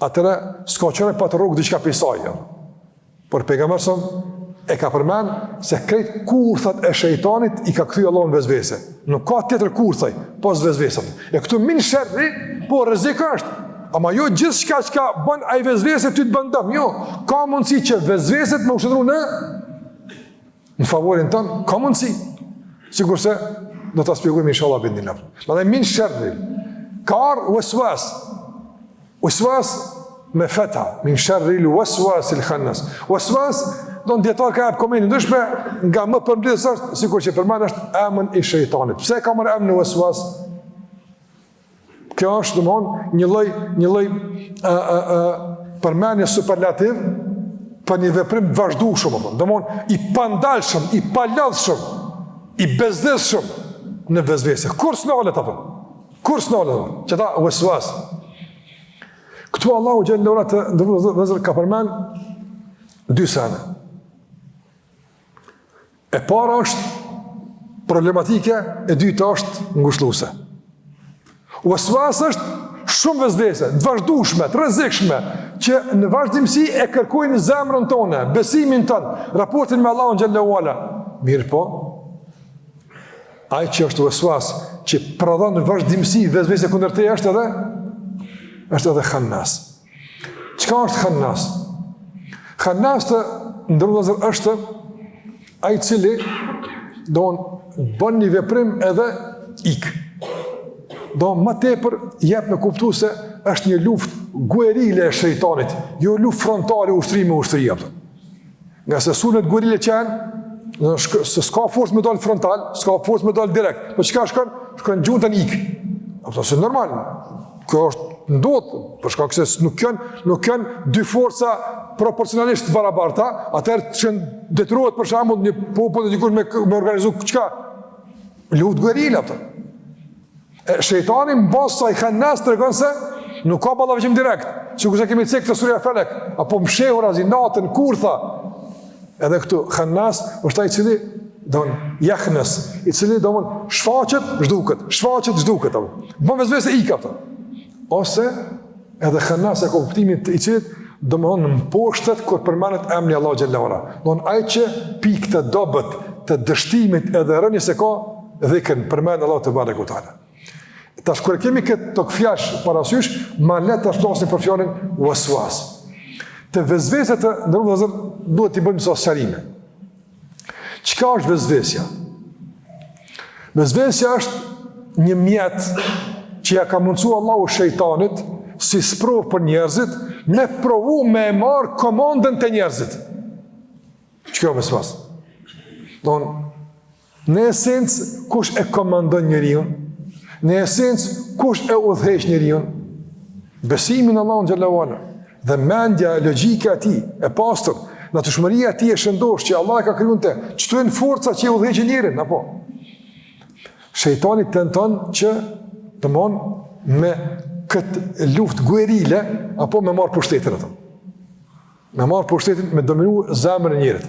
atëre s'ka qëre pa të rogë diqka pisaj. Por pejgamberi e ka përmen se krejt kurthat e shejtanit i ka këthy Allah në vezvese. Nuk ka tjetër kurthaj, pas vezvesat. E këtu min sherri, po rrezik është. Ama jo gjithë shka që ka bën a i vezveset ty të bëndëm, jo, ka mundësi që vezveset më ushtëndru në favorin tënë, ka mundësi. Sigur se, do të spjegojmë inshallah bindin lafë. Ma dhe min shërri, ka arë waswas me feta, min shërri lë waswas il khannas. Waswas, do në djetarë ka e për komendin dëshme, nga më përmblidhës është, sigur që përmanë është emën i shejtanit. Pse ka mërë emën në waswas? Kjo është një lloj përmendje superlativ për një veprim vazhdueshëm, domthon i pandalshëm, i palodhshëm, i bezdeshëm në vezvese. Kur s'nalet apo? Kur s'nalet? Që ta waswas. Këtu Allahu xhallahu ala të ndërvozë ka përmend dy sene. E para është problematike, e dyta është ngushëlluese. Waswas është shumë vezvese, të vazhdueshme, të rrezikshme, që në vazhdimsi e kërkojnë zemrën tonë, besimin tonë, raportin me Allahun xhallahu ala. Mirë po, ai që është waswas, që prodhon në vazhdimsi vezvese kundër teje është edhe khannas. Çka është khannas? Khannas të ndërlozër është ai cili bën një veprim edhe ik. Do më tepër jep me kuptu se është një luftë guerile e shejtanit, jo luftë frontale ushtrimi ushtria. Nga se sunet guerile që janë, se s'ka forcë me dalë frontal, s'ka forcë me dalë direkt, po çka shkon gjunta në ik. Apo është normal. Kjo është ndodh, për shkak se nuk kanë dy forca proporcionalisht të barabarta, atëherë që detyrohet për shembull një popull të dikush me organizu çka? Luftë guerile ato. Shejtani mbas sa i khannas tregon se nuk ka ballafaqim direkt. Sikur se kemi cek të surja Falak, apo mshehur azi natën kurtha. Edhe këtu khannas është ai i cili don yakhnas, i cili don shfaqet, zhduket apo. Bën vezvese i kapta. Ose edhe khannas e kuptimin i cili do më thonë në poshtet kur përmanet emri Allah xhallahu ala. Do në ai që pikë të dobët të dështimit edhe rënies e ka dhikën përmend Allah te barekuhu teala. Tash kur kemi këtë fjalë parasysh, ma le të flasim për fjalën waswas. Të vezveset të ndërmjet duhet t'i bëjmë sosarime. Çka është vezvesja? Vezvesja është një mjet që ja ka mundsuar Allahu shejtanit si sprovë për njerëzit, me provu me marë komandën të njerëzit. Çka është vezvesja? Don, në esencë, kush e komandon njeriu? Në esencë, kush e udhëheq njeriu? Besimi në Allahun xhallahu ala dhe mendja, logjika e tij e pastër, natyrshmëria e tij e shëndosh që Allah e ka krijuar te. Çto janë forca që udhëheqin njerin, apo? Shejtani tenton që domon me këtë luftë guerile apo me marr pushtetin atë. Me marr pushtetin, me dominu zemrën e njerit.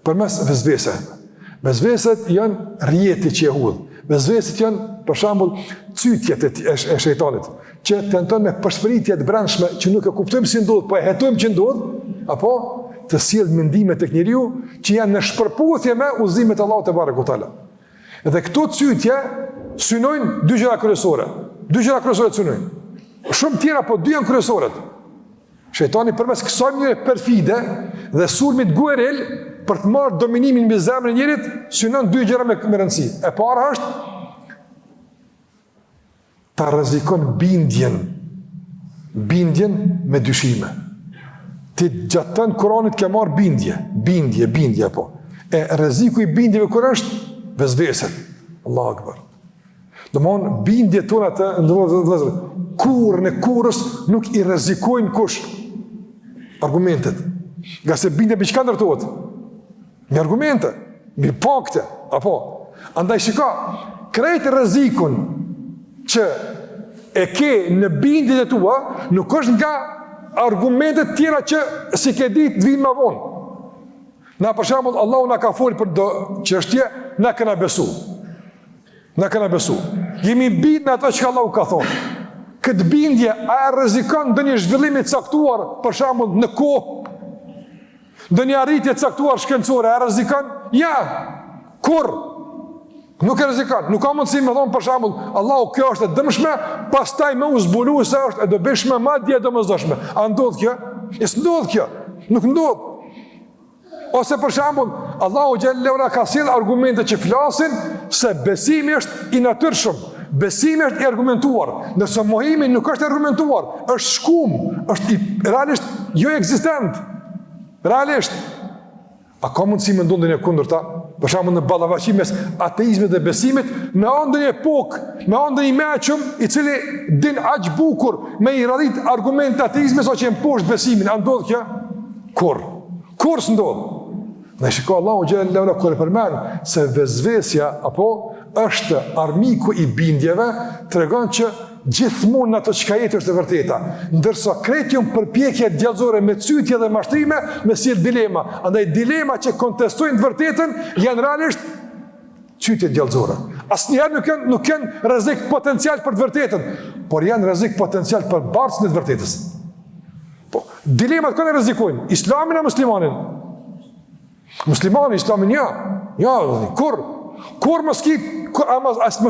Përmes vezveseve. Vezveset janë rrjeti që e hudh. Vezveset janë, për shembull, cytjet e shejtanit, që tenton me përshpëritje të brendshme që nuk e kuptojmë si ndodh, po e hetojmë që ndodh, apo të sjell mendime tek njeriu që janë në shpërputhje me udhëzimet e Allahut te barekuhu teala. Dhe këto cytje synojnë dy gjëra kryesore. Dy gjëra kryesore synojnë. Shumë tjera, po dy janë kryesore. Shejtani përmes kësaj mënyre perfide dhe sulmit gueril për të marrë dominimin mbi zemrën e njerit, synon dy gjëra me rëndësi. E para është ta rrezikon bindjen me dyshime. Ti gjatë Kuranit ke marrë bindje po. E rreziku i bindjeve kur është vezveset. Allahu akbar. Domthon bindje tona të ndërmjet kurrën e kurrës nuk i rrezikojnë kush argumentet. Nga se bindja me çka ndërtohet? Me argumente, me fakte, apo. Andaj shiko, krejt rrezikun që e ke në bindjet e tua, nuk është nga argumentet tjera që si ke ditë të vinë më vonë. Na për shembull Allahu na ka folë për do çështje, na kena besu. Jemi bind në ato që Allahu ka thonë. Këtë bindje a e rrezikon ndonjë zhvillim i caktuar, për shembull në kohë, ndonjë arritje e caktuar shkencore, a rrezikon? Ja. Kur? Nuk e rrezikon. Nuk ka mundësi më thonë për shembull, Allahu kjo është e dëmshme, pastaj më u zbulu se është e dobishme, madje e domosdoshme. A ndodh kjo? S'ndodh kjo. Nuk ndodh. Ose për shembull, Allahu xhallahu ala ka sjell argumente që flasin se besimi është i natyrshëm, besimi është i argumentuar, ndërsa mohimi nuk është i argumentuar, është shkum, është realisht jo ekzistent. Realisht. A ka mundësi me ndonë një kundërta? Për shembull në ballavaçi mes ateizmit dhe besimit, me ndonjë epokë, me ndonjë meqëm i cili din aq bukur me i radhit argumente ateizmit sa që e mposht besimin, a ndodh kjo? Kur s'ndodh? Dhe shiko Allahu xhallahu ala kur përmend se vezvesja apo është armiku i bindjeve, tregon që gjithmonë ato çka jetë është e vërteta, ndërsa krejt janë përpjekje djallëzore me cytje dhe mashtrime, me sjell dilema. Andaj dilema që kontestojnë të vërtetën janë realisht cytje djallëzore. Asnjëherë nuk kanë rrezik potencial për të vërtetën, por janë rrezik potencial për bartjen e të vërtetës. Po, dilemat kanë rrezikojnë Islamin a muslimanin? Muslimani, Islamin ja, kur mos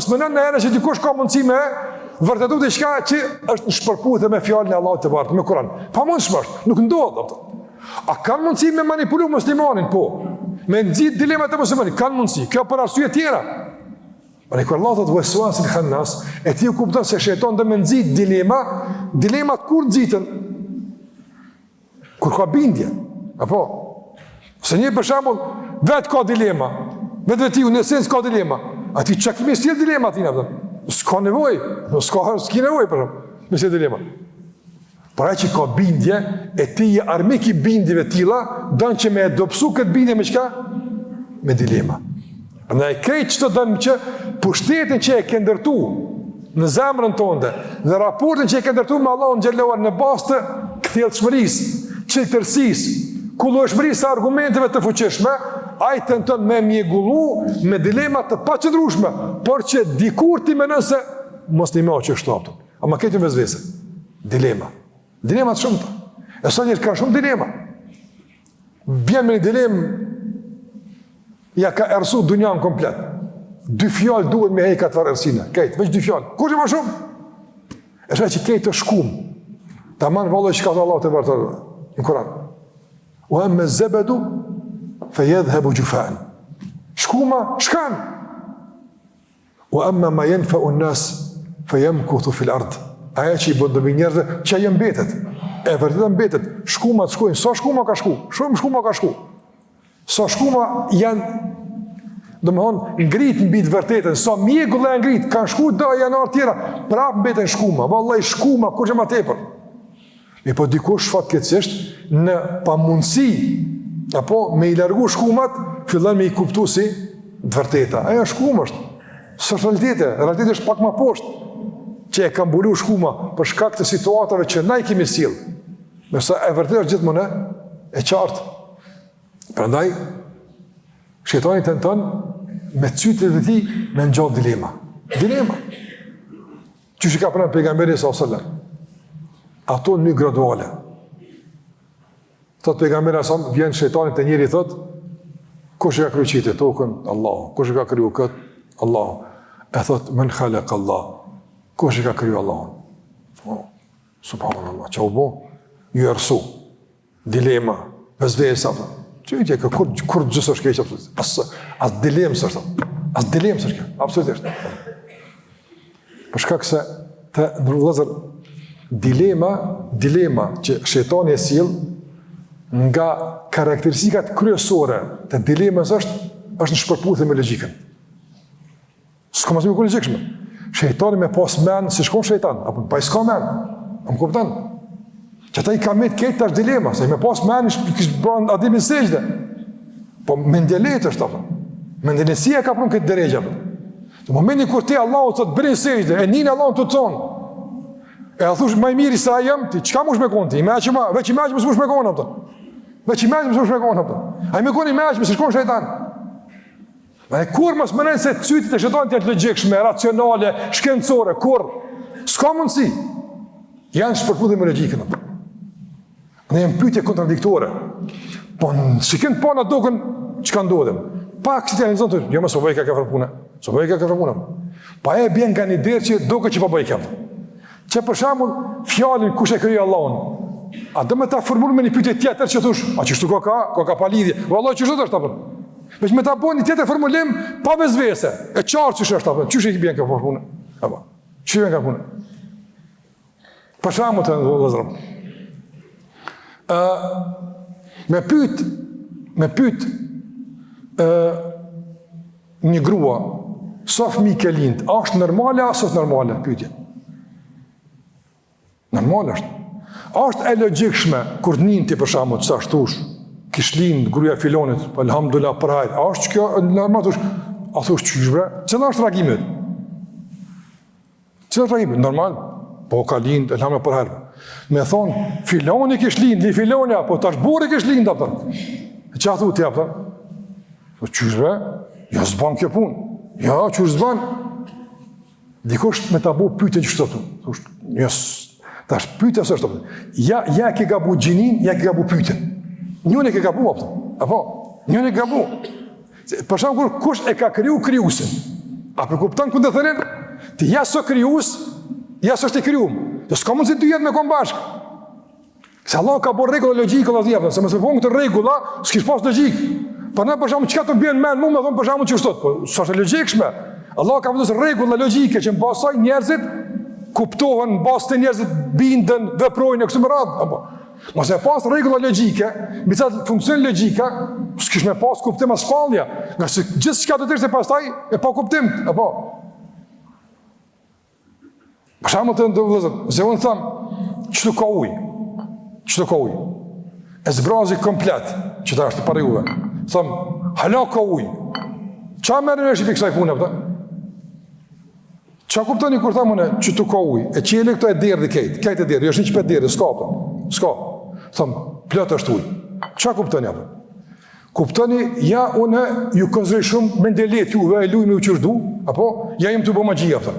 mënon në herë që dikush ka mundësi me vërtetu të shka që është në shpërputhje me fjallën e Allahut të bartë, me Kur'an. Pa mundshëm është, nuk ndodh. A kanë mundësi me manipulu muslimanin? Po. Me nxit dilemat e muslimanit, kanë mundësi. Kjo për arsye tjera. Por kur Allah thotë waswasil khannas, e ti u kupton se shejtani do me nxit dilemat kur nxitën? Kur ka bindje. Apo se një për shembull vet ka dilema. Vetë në esencë ka dilema. A ti çka kemi si dilema ti na? S'ka nevojë, s'ki nevojë për me si dilema. Por ai që ka bindje, e ti je armik i bindjeve tilla, don që me dobësu këtë bindje me çka? Me dilema. Andaj krejt çto don që pushtetin që e ke ndërtu në zemrën tënde dhe raportin që e ke ndërtu me Allahun xhallahu ala në bazë të kthjellshmërisë, çeltërsisë, kullueshmërisë së argumenteve të fuqishme, ai tenton me mjegullu me dilema të paqëndrueshme, por që dikur ti mendon se mos i më që shtopton. Ama këtë vezvese. Dilema të shumta. E sa njërë ka shumë dilema. Vjen me një dilemë, ja ka ersu dunjan komplet. 2 fjallë duhet me hejka të varë ersine. Kejtë, veç 2 fjallë. Kur që ma shumë? E shme që kejtë të shkumë. Ta manë vallë që ka të Allah të varë në Koran. U e me zebedu, fe jedhë hebu gjufen. Shkuma, shkan. U e me ma jenë fe unë nësë, fe jem kuthu fil ardë. Aja që i bëndëmi njerëzë, që jem betet. E vërtetë mbetet. Shkuma të shkojnë. Sa shkuma ka shku? Shumë shkuma ka shku. Sa shkuma janë, do më thonë, ngrit në bitë vërtetën, sa mjegull e ngrit, kanë shku do janë arë tjera, prapë mbeten shkuma, vallaj shkuma, kur që ma tepër. Mi po dikush fatkeqësisht në pamundësi, apo me i largu shkumat, fillan me i kuptu si të vërteta. Aja shkuma është, së është realitete është pak ma poshtë, që e kam bulu shkuma për shkak të situatave që na i kemi sjellë. Nësa e vërtetë është gjithmonë e qartë. Prandaj, shejtani tenton me cytet e tij me ngjall dilema. Dilema. Që ka pranë pejgamberi sallallahu alajhi wasallam. Ato në graduale. Thot pejgamberi sallallahu vjen shejtani te njëri thot, kush e ka kriju qitë tokën? Allah. Kush e ka kriju kët? Allah. E thot men khalaq Allah. Kush e ka kriju Allahun? Oh, subhanallah, që u bo? Ju ersu. Dilema, bezvesa. Që i tje, kur gjësë është keqë, as dilemë së është. As dilemë së është keqë, absolutisht. Përshka këse të nërëvëzër, dilema që shejtani e sjellë nga karakteristikat kryesore të dilemës është në shpërputhje me logjikën. S'ka mas me ku logjikshme. Shejtani me pas men, si shkon shejtan, apo pa i s'ka men, a më kuptan? Që ta i ka met këtë është dilema, se i me pas men, kështë bërën adimin sejgjde. Po mendelet është, apo. Mendelesia ka prun këtë deregja. Në momentin kur ti Allahu të të bërin sejgjde, e njën Allahu të të tonë, e a thush, maj miri sa jem, ti qka mush me konë ti? Veç i meqme s'mush me konë, apëta. Veç i meqme s'mush me konë, apëta. A i me konë i meqme, si shkon shejtan. E kur mos mënen se cytit e shejtanit janë të logjikshme, racionale, shkencore, kur? S'ka mundësi. Janë shpërputhje me logjikën. Ne janë pyetje kontradiktore. Po shikim pa na dokën çka ndodhem. Pak si të analizon të, jo më së bëj ka puna. Së bëj ka puna. Pa e bjen nga një derë që doke që pa bëj ka. Që për shembull, fjalën kush e krijoi Allahun. A do me ta formuloj me një pyetje tjetër që thosh, a çështu ka pa lidhje. Vallahi çështu është apo? Veç me ta bëni tjetër formulim pa bezvese. E qartë ç'është apo? Ç'është i bën kjo punë? Apo. Ç'është bën kjo punë? Për shembull të vëllazërim. Me pyet një grua, sa fëmijë ke lind, a është normale apo është normale pyetja? Normale është. A është e logjikshme kur ninti për shembull sa shtush? Kish lind gruaja filonit, alhamdulillah për hajt. A është kjo normal thosh? A thosh çysh bre? Cila është reagimi? Cila është reagimi? Normal. Po ka lind, alhamdulillah për hajt. Me thon, filoni kish lind, li filonja, po tash burri kish lind apo? Çfarë thotë apo? Po çysh bre? Jo s'bën kjo punë. Jo, çysh s'bën. Dikush me ta bëu pyetje çështë thotë. Thosh, jos, tash pyetja s'është apo? Ja ke gabu gjinin, ja ke gabu pyetjen. Njënë e ke gabu, apo? Njënë e gabu. Për shembull, kush e ka kriju krijuesin? A përkupton ku do thënë? Ti ja so krijues, ja so është i krijuar. Do s'ka mundsi dy jetë me kon bashk. Se Allah ka bërë rregulla logjike vëllazë, se mos e bën këtë rregulla, s'kish pas logjik. Po na për shembull çka të bën mend, më thon për shembull çu thot, po s'është logjikshme. Allah ka vendosur rregulla logjike që mbas saj njerëzit kuptohen, mbas të njerëzit bindën, veprojnë kështu me radhë, apo mos e pas rregulla logjike, me ca funksion logjika, s'kish me pas kuptim as shpallja, nga se gjithçka do të ishte pastaj e pa kuptim, apo. Për shembull të ndodhë, se unë tham, ç'to ka ujë? Ç'to ka ujë? E zbrazi komplet, që ta është para juve. Tham, hala ka ujë. Ç'a merren vesh i kësaj pune apo? Ç'a kuptoni kur thamë ç'to ka ujë? E qele këto e derdhi këtë e derdhi, është një çpet derdhi, s'ka apo? S'ka. Thom, plot është ujë. Ç'a kuptoni apo? Kuptoni, ja unë ju konzoj shumë mendelet juve, e luj me u qështu, apo ja jem të bo magji, apo?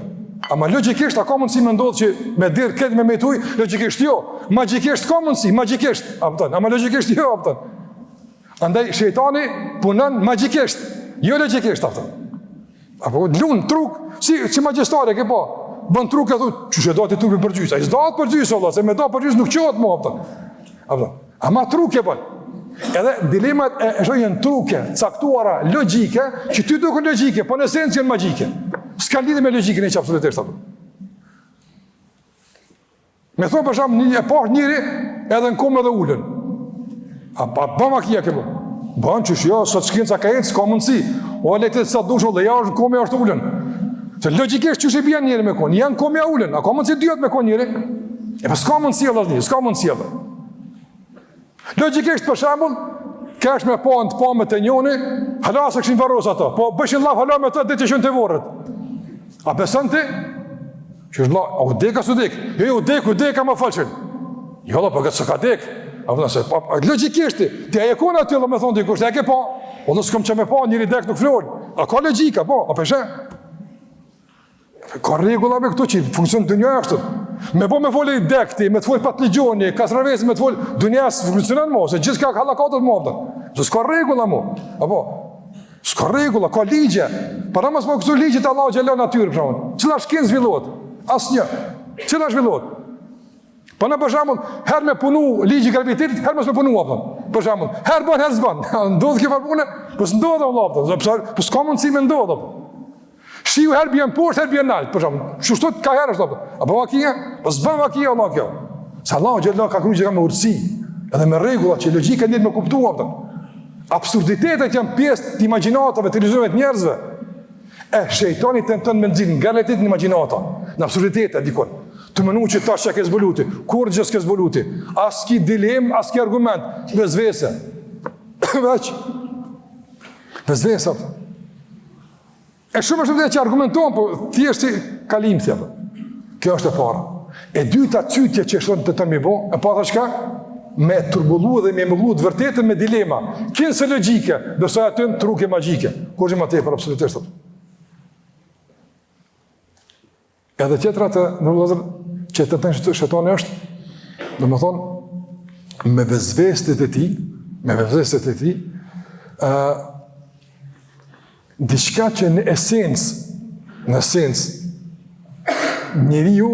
Ama logjikisht, a ka mundësi me ndodhë që me dirë këtë me metuj, logjikisht jo. Magjikisht ka mundësi, magjikisht, ama logjikisht jo, Andaj, shejtani punon magjikisht, jo logjikisht, Apo lunë, truk, si magjistare ke po, bën truk e thu, që që do të trupin për gjysë, a i s'da të për gjysë, Allah, se me da për gjysë nuk qohet mu, ama truk e bën. Edhe dilemat e shojnë truke, caktuara, logjike, që ty duke logjike, po në esencë janë magjike. S'ka lidhje me logjikën e që absolutisht, Me thonë për shamë e pash njëri edhe në komë edhe ullën. A bëma kia ke bërë. Bënë që shjo, sot shkinë ca ka jetë, s'ka mundësi. O letit sa dusho dhe ja është në komë e është ullën. Se logikisht që shë bjen njëri me konë, janë komë e ullën. A ka mundësi dyot me konë njëri? E për s'ka mundësi edhe një, s'ka mundësi edhe. Logikisht për shambull, kesh me pa në të pa me të njoni, hala se këshin varos ato, po bëshin laf hala me të dhe që shën të vorët. A besën ti? Që është la, a u deka s'u dek? Jo, u deka ma falqen. Jo, la, për këtë së ka dek. Logikisht ti a e kona aty, me thonë dikush, e ke pa, o nësë këm që me pa, njëri dek nuk flojnë. A ka logika, po, a peshe? Ka regula me këtu që funksion të dënja ashtu. Me bo me folë i dekti, me të folë patligjoni, kasravesi, me të folë dënjas funksionan mo, se gjithë ka halakatët mo, se s'ka regula mo, apo? S'ka regula, ka ligje. Para mësë më këtu ligje të Allah gjelon natyrë, për shumë. Cila shkinë zhvillot? Asnjë. Cila zhvillot? Pa në për shembull, herë me punu ligji i gravitetit, herë mos me punu apo. Për shembull, herë bën, herë s'bën. Ndodh kjo punë, po s'ndodh vëllai, sepse po s'ka mundësi me ndodh apo. Shiu herë bën poshtë, herë bën lart, për shembull. Kështu ka herë ashtu apo. Apo vakia, po s'bën vakia Allah kjo. Se Allahu xhallahu ka krujë me urtësi, edhe me rregulla që logjika ndjet me kuptuar apo. Absurditetet janë pjesë të imagjinatave të iluzioneve të njerëzve. Shejtani tenton me nxjerr nga realiteti në imagjinata, në absurditete dikon. Të mënu që tash që ke zbuluti, kur gjës ke zbuluti, as ki dilem, as ki argument, vezvese. Veç, vezvese. E shumë është të që argumentohen, po thjesht si kalim thjepë. Kjo është e para. E dyta cytje që është të tërmi bo, e pa të shka, me turbullu dhe me mëllu të vërtetën me dilema. Kinë se logike, dërsa e të në truke magjike. Kur që ma te për absolutisht. Edhe tjetra të në vëllazër që të të në shetani është, dhe më thonë, me vezvestit e ti, diçka që në esens, njeri ju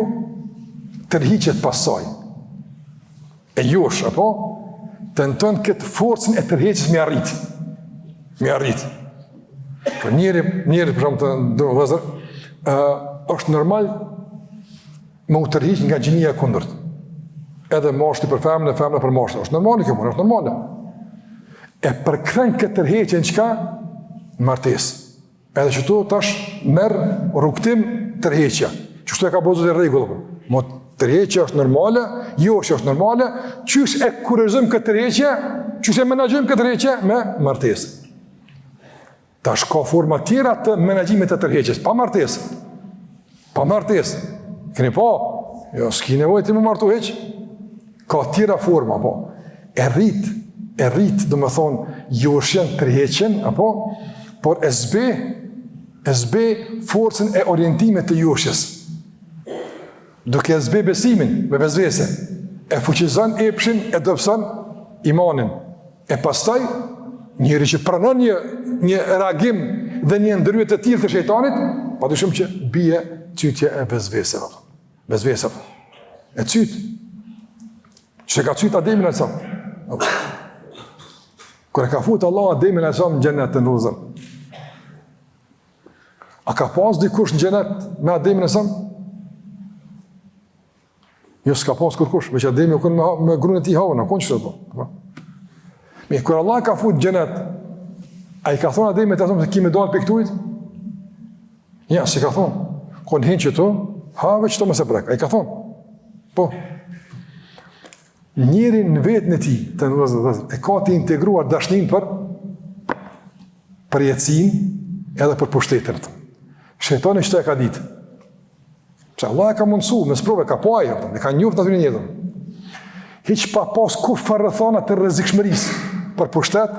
tërhiqet pasaj. E josh, apo, të në tënë këtë forcën e tërheqës me arrit. Për njeri për shumë të ndërë vëllazër, është normal me u tërhiq nga gjinia e kundërt. Edhe mashti për femën e femën për mashtin. Është normale kjo punë, është normale. E përkthen këtë tërheqje në çka? Në martesë. Edhe që tu tash merr rrugtim tërheqja. Çështë ka bëzu të rregull. Mo tërheqja është normale, jo është normale. Çysh e kurrizojmë këtë tërheqje? Çysh e menaxhojmë këtë tërheqje me martesë? Tash ka forma tjera të menaxhimit të tërheqjes, pa martesë. Pa martesë. Keni po? Jo, s'ki nevojë ti më martu heq. Ka tjera forma, po. E rrit, do më thonë, joshjen tërheqjen, apo, por e zbe forcën e orientimet të joshjes. Duke e zbe besimin, me vezvese, e fuqizon epshin, e dëpson imanin. E pastaj, njëri që pranon një reagim dhe një ndërhyje të tillë të shejtanit, padyshim që bie cytje e vezveseve. Vezveseve. E cyt. Që ka cyt Ademin alayhis salam. Kur e ka futur Allah Ademin alayhis salam në xhenet të rruzën. A ka pas dikush në xhenet me Ademin alayhis salam? Jo, s'ka pas kërkush, veç Ademi u kënë me grunë e ti havën, në konë qështë të po. Kër Allah ka futur në xhenet, a i ka thonë Ademi të thonë se kime dalë për këtujt? Ja, si ka thonë. Konë hinë që tu, have që tu më se brek. A i ka thonë. Po. Njeri në vetë në ti, të në vëzë, e ka të integruar dashnin për jetësin edhe për pushtetën. Shejtani që të e ka ditë. Që Allah e ka mundësu, me sprove, ka po ajo, e ka njoft në të një jetën. Hiq pa pas ku farëthana të rrezikshmërisë për pushtet,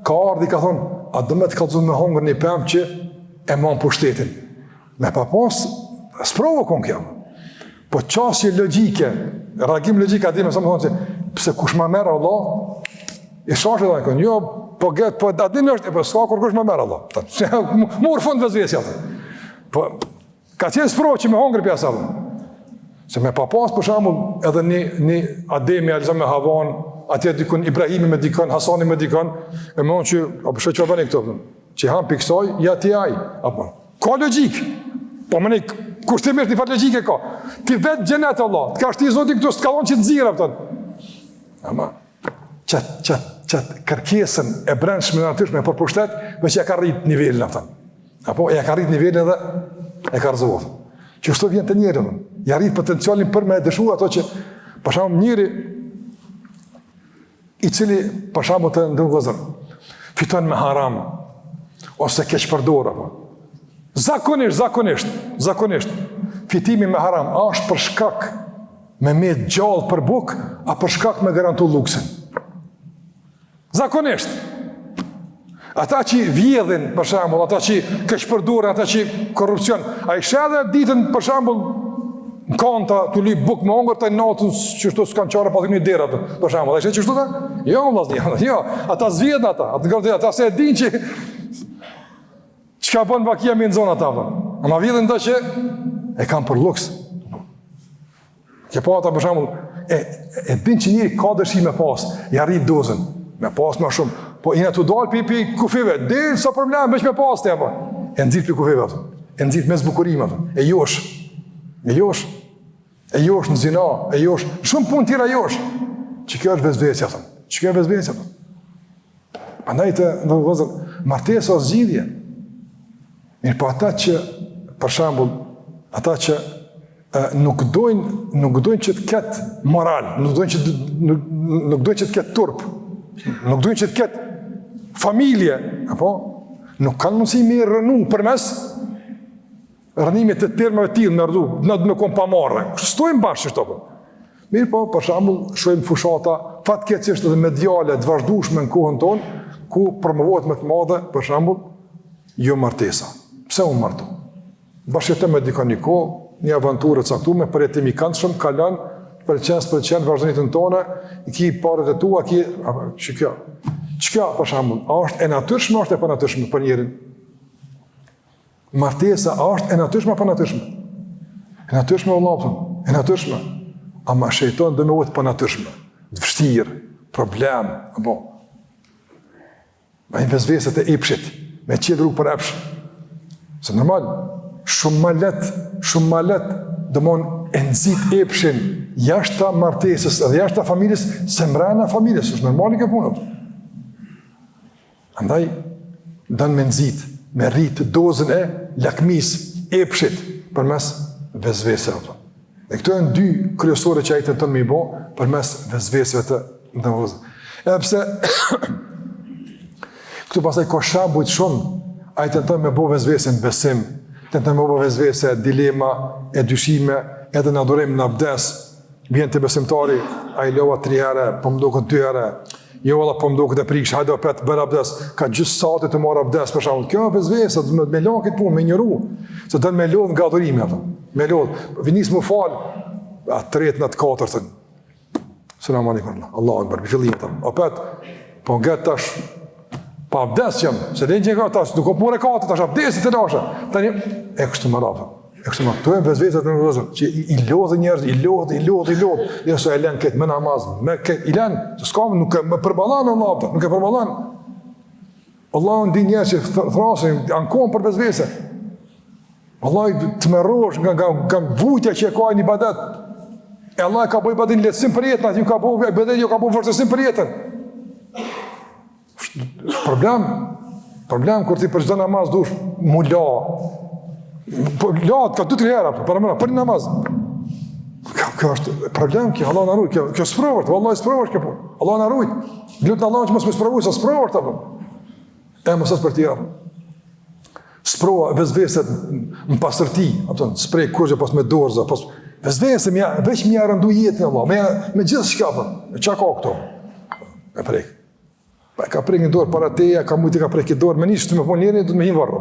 ka ardhi ka thonë, a do me të kalëzun me hongër një pëmë që e man pushtetin. Me pa pas Sprovë kon kjo. Po çështje logjike, reagim logjik aty më thonë se pse kush më merr Allah, e shoqë edhe kon. Jo, po get, po aty është, po s'ka kur kush më merr Allah. Mor fund vezvesja atë. Po ka qenë sprovë që më hongër pjesa. Se me papas për shembull edhe një Ademi alza me Havan, atje dikun Ibrahimi me dikon, Hasani me dikon, e më thonë që apo çfarë bën këto? Që han piksoj, ja ti ai, apo. Ka logjik. Po më ne kushtimisht një fat logjike ka. Ti vet xhenet Allah. Të ka shti Zoti këtu s'kallon që të nxirra thon. Ama çat kërkesën e brendshme natyrshme për pushtet, veç ja ka rrit nivelin atë. Apo ja ka rrit nivelin edhe e ka rrezuar. Që shto vjen të njëri, ja rrit potencialin për me dëshuar ato që për shembull njëri i cili për shembull të ndërgozon fiton me haram ose keq përdor apo zakonisht fitimi me haram është për shkak me gjallë për buk a për shkak me garantu luksin. Zakonisht. Ata që vjedhin, për shembull, ata që keq përdoren, ata që korrupsion, ai shedhe ditën për shembull në konta tu li buk me hongër të natën që çto s'kan çfarë pa dhënë dera për shembull. Ai që çto ta? Jo, vëllazë, jo. Ata zvidhen ata se e dinë që çka bën vakia me në zonë ata. Ama vjedhin ndo që e kanë për luks. Që po ata për shembull e dinë që njëri ka dëshirë me pas, i arrit dozën, me pas më shumë. Po i na tu dal pi kufive, del sa problem veç me pas te apo. E nxit pi kufive ato. E nxit me zbukurim ato. E josh në zina, e josh shumë punë tjera josh. Që kjo është vezvesja ato. Që kjo është vezvesja ato. Prandaj të vëllezër, martesa ose zgjidhje. Mirë, po ata që për shembull, ata që nuk dojnë që të ketë moral, nuk dojnë që të ketë turp, nuk dojnë që të ketë familje, apo nuk kanë mundësi me rënu përmes rënimit të termave të tillë me rëdu, na do të kom pa marrë. Stojmë bashkë këto. Mirë, po për shembull, shohim fushata fatkeqësisht edhe mediale të vazhdueshme në kohën tonë, ku promovohet më të madhe, për shembull, jo martesa. Pse u martu? Bashkëtem me dikon një kohë, një aventurë të caktuar për jetim i këndshëm, kalon për 100% vazhdimit tonë, i ki parët e tua, çka për shembull, është e natyrshme, është e panatyrshme për njerin? Martesa është e natyrshme apo panatyrshme? E natyrshme vëllai, e natyrshme. Ama shejton do më vot panatyrshme, të vështirë, problem, apo. Ma vezveset e epshit, me qedru për epsh. Se normal, shumë më let dëmon e nxit epshin jashta martesës edhe jashta familjes se mbrana familjes, është normal kjo punë. Andaj dan me nxit, me rrit dozën e lakmis, epshit përmes vezveseve. Dhe këto janë dy kryesore që ai tenton me i bë përmes vezveseve të ndërvozë. Edhe pse këtu pasaj ka shembuj shumë, ai tenton me bë vezvesen besim, tenton me bë vezvese dilema e dyshime, edhe në adorim në abdes, vjen të besimtari, ai lova 3 herë, po më duket 2 herë, jo valla po më duket e priksh, hajde opet bën abdes, ka gjysmë sati të marr abdes për shembull. Kjo vezvese me lënë këtë punë, me njëru, se do të më lodh nga adorimi ato. Me lodh, vinis më fal, atë tret në atë katërtën. Selam aleikum. Allahu akbar. Fillim tam. Opet po ngat tash pa abdes jam, se dhe një ka tash, nuk o pure katë, tash abdesit të lashe. Tani, e kështu më rapë. E kështu më, të e vezveset në vëzër, që i lodhë njerëz, i lodhë, dhe so e len këtë me namaz, me këtë, i len, se s'kam, nuk e më përbalan Allah, nuk e përbalan. Allah ndi njerëz që thrasin, janë kohën për vezvese. Allah të me rosh nga vujtja që e ka një ibadet. E Allah ka bëj ibadet një letësim për jetën, aty ka bëj ibadet, jo ka bëj vërtësim për jetën. Problem kur ti për çdo namaz dush mu la. Po la ka 2-3 herë për një namaz. Kjo është problem që Allah na ruaj, kjo sprovë, vallahi sprovë kjo punë. Allah na ruaj. Lut Allah që mos më sprovoj sa sprovë apo. E mos as për ti. Sprova vezveset në pastërti, apo sprej kurrë pas me dorza, pas vezvesem ja veç më rëndu jetën Allah, me gjithçka apo. Çka ka këto? E prek. Ka prek një dorë para teja, ka mujtë ka prek një dorë, me një që të me po njerën, du të me hinë varë,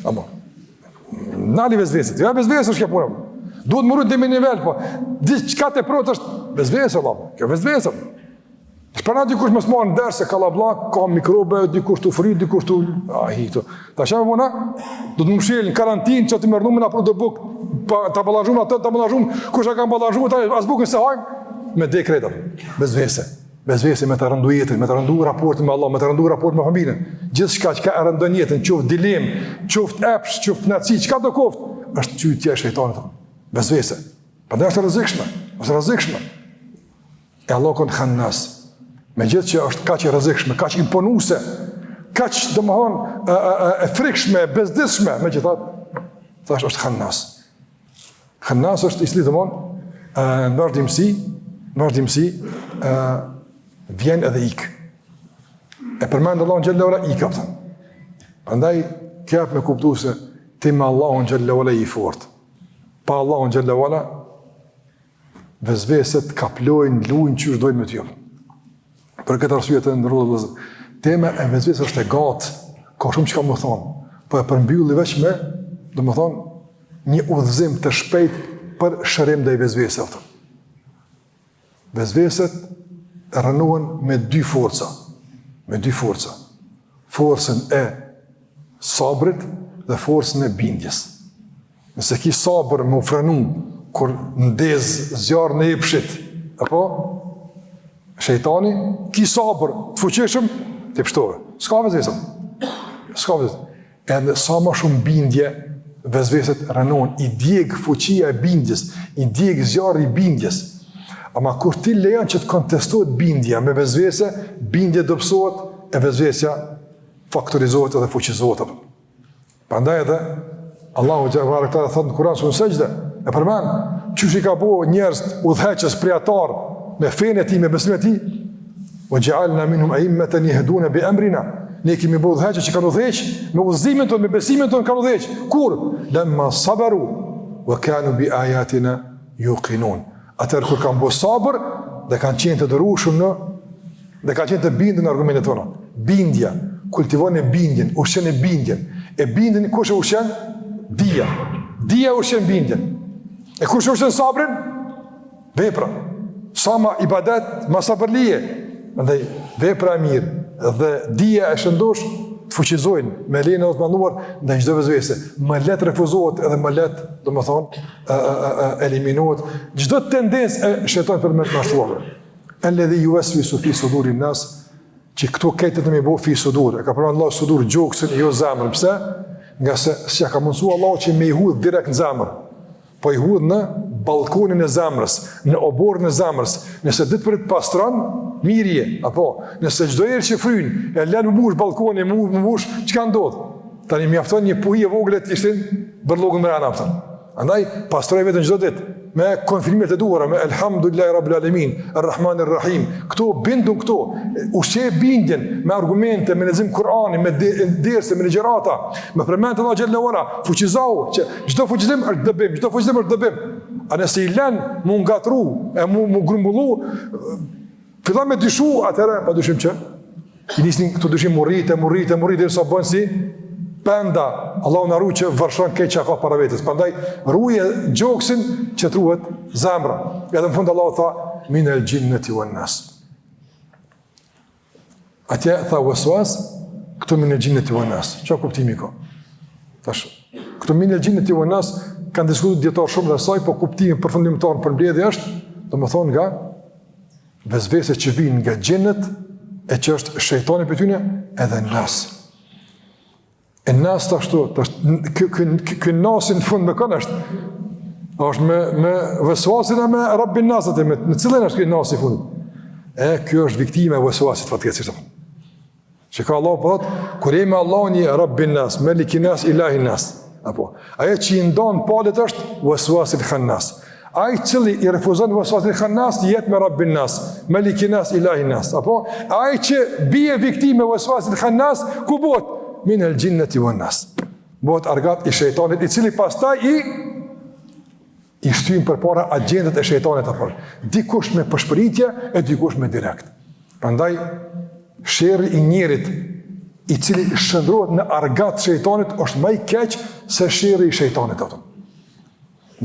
apo. nali vezveset. Ja vezvesë është kjo puna. Duhet më rrujt dhe me nivel, po. Diçka të prot është vezvesë, Allah. Kjo vezvesë. Shpërna dikush më smarë në derë se kalablak, ka mikrobe, dikush të fri, dikush të... hito. Ta shemë vona, do të më shilë në karantinë që të më rënume në apru dhe bukë, të balazhume atë, të balazhume, kush e ka balazhume, as bukën se hajmë, me dekreta. Bezvese me të rëndu jetën, me të rëndu raportin me Allah, me të rëndu raportin me familjen. Gjithë shka që ka e rëndon jetën, qoftë dilem, qoftë epsh, qoftë naci, qka do koftë, është qytja e shejtanit. Bezvese. Për është rrezikshme. E Allah kon khannas. Me gjithë që është kaq e rrezikshme, kaq imponuese, kaq domethënë e frikshme, bezdishme, megjithatë, thash është khannas. Khannas është i cili domethënë në vazhdimsi vjen edhe ik. E përmend Allahun xhallahu ala ik apo. Prandaj kap me kuptu se ti me Allahun xhallahu ala I fort. Pa Allahun xhallahu ala vezveset kaplojnë, luajnë çu dojnë me ty. Për këtë arsye të ndërrua tema e vezvesës është e gatë, ka shumë çka më thon, po e përmbylli vetëm me, domethënë, një udhëzim të shpejt për shërim ndaj vezvesës. Vezveset rënohen me dy forca. Forcën e sabrit dhe forcën e bindjes. Nëse ki sabër më frenu, kur ndez zjarë në epshit, apo, shejtani, ki sabër të fuqishëm, të pështove. Ska vezveset. Edhe sa ma shumë bindje, vezveset rënohen, i djegë fuqia e bindjes, i djegë zjarë I bindjes. Ama kur ti lejon që të kontestohet bindja me vezvese, bindja dobësohet e vezvesja faktorizohet edhe fuqizohet. Prandaj edhe Allahu xhallahu ta thot në Kur'an surën Sejdë, e përmend, çuçi ka bëu njerëz udhëheqës priatar me fenë e tij, me besimin e tij, wa ja'alna minhum a'immatan yahduna bi amrina. Ne kemi bëu udhëheqë që kanë udhëheq me udhëzimin tonë, me besimin tonë kanë udhëheq. Kur? Lamma sabaru wa kanu bi ayatina yuqinun. Atër kur kanë bo sabër, dhe kanë qenë të dërushëm dhe kanë qenë të bindën në argumentet tona. Bindja, kultivon e bindjen, ushqen e bindjen. E bindjen, kush e ushqen? Dija. Dija ushqen bindjen. E kush e ushqen sabrin? Vepra. Sa ma ibadet, ma sabërlije. Ndaj, vepra e mirë dhe dija e shëndosh, të fuqizojnë me lejnë e osmanuar dhe në gjdo vezvese. Më letë refuzohet edhe më letë, do më thonë, eliminohet. Gjdo tendencë e shëtojnë për me të nashtuarë. Alladhi yuwaswisu fi sudurin nas, që këto kejtë të me bo fi sudur. E ka përmanë Allah sudur gjokësin e jo zemrën. Pse? Nga se s'ja ka mundësu Allah që me I hudhë direkt në zemrë. Po I hudhë në balkonin e zemrës, në oborën e zemrës. Nëse ditë për të pastran, mirje, apo, nëse çdo herë që fryn, e lën mush balkoni, mush, çka ndodh? Tani mjafton një puhi e vogël të ishtin bërllogën me ana aftë. Andaj pastroj vetëm çdo ditë me konfirmimet e duhura, me elhamdulillahi rabbil alamin, arrahmanir rahim. Kto bindun këto, ushqe bindjen me argumente, me lexim Kur'ani, me derse, me ligjërata, me përmend Allah xhallahu ala, fuqizau që çdo fuqizim është dëbim, A nëse I lën mu ngatru, e mu grumbullu, fillan me dyshu, atëherë pa dyshim që I nisnin këto dyshim murrit dhe sa bën si penda, Allahu na ruaj që vërshon keq që ka para vetes. Prandaj ruaje gjoksin që truhet zemra. Edhe në fund Allahu tha min el jinnati wan nas. Atje tha waswas, këto min el jinnati wan nas. Çfarë kuptimi ka? Tash, këto min el jinnati wan nas kanë diskutuar dietar shumë dhe saj, po kuptimi përfundimtar për mbledhje është, domethënë nga vezveset që vijnë nga xhinët e që është shejtani për tyne edhe nas. E nas të ashtu, kë nasin në fund me kënë është me vësuasin e me rabbin nasët, në cilën është këj nasi fund. Kjo është viktime e vësuasit fatkecisht. Që ka Allah për thotë, kur jemi Allah një rabbin nas, melikin nas, ilahin nas. Aje që I ndonë palet është vësuasin khannas. Ai cili I refuzon vësuasin khannas, jetë me rabbin nas, melikin nas, ilahin nas. Ai që bie viktime e vësuasin khannas, ku bot? Min el jinnati wan nas. Bëhet argat I shejtanit, I cili pastaj I shtyn përpara agjendet e shejtanit apo. Dikush me përshpëritje e dikush me direkt. Prandaj sherri I njerit i cili shndrohet në argat shejtanit është më i keq se sherrri i shejtanit atë.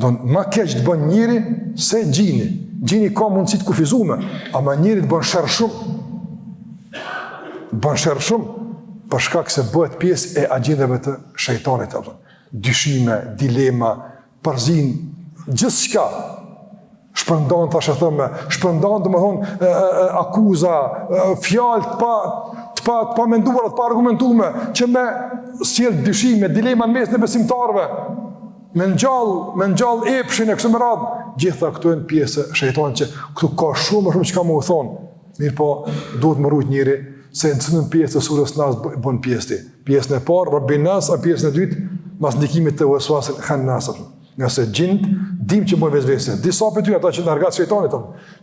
Don më keq të bën njëri se gjini. Gjini ka mundësi të kufizuar, ama njëri të bën sherr shumë. Bën sherr shumë për shkak se bëhet pjesë e agjendave të shejtanit atë. Dyshime, dilema, përzin, gjithçka shpërndan, thashë thëmë, shpërndan domethënë akuza, fjalë të pa menduara, të pa argumentuara, që me sjell dyshime, dilema në mes të besimtarëve, me ngjall epshin e kështu me radhë, gjitha këto janë pjesë e shejtanit që këtu ka shumë çka më u thon. Mirë po, duhet më rujt njëri se në cënën pjesë të surës Nas bën pjesë ti. Pjesën e parë, Rabbin Nas, a pjesën e dytë, mas ndikimit të waswasil khannas. Nga se gjindë, dim që bëjnë vezvese. Disa për ty, ata që në argat shejtanit,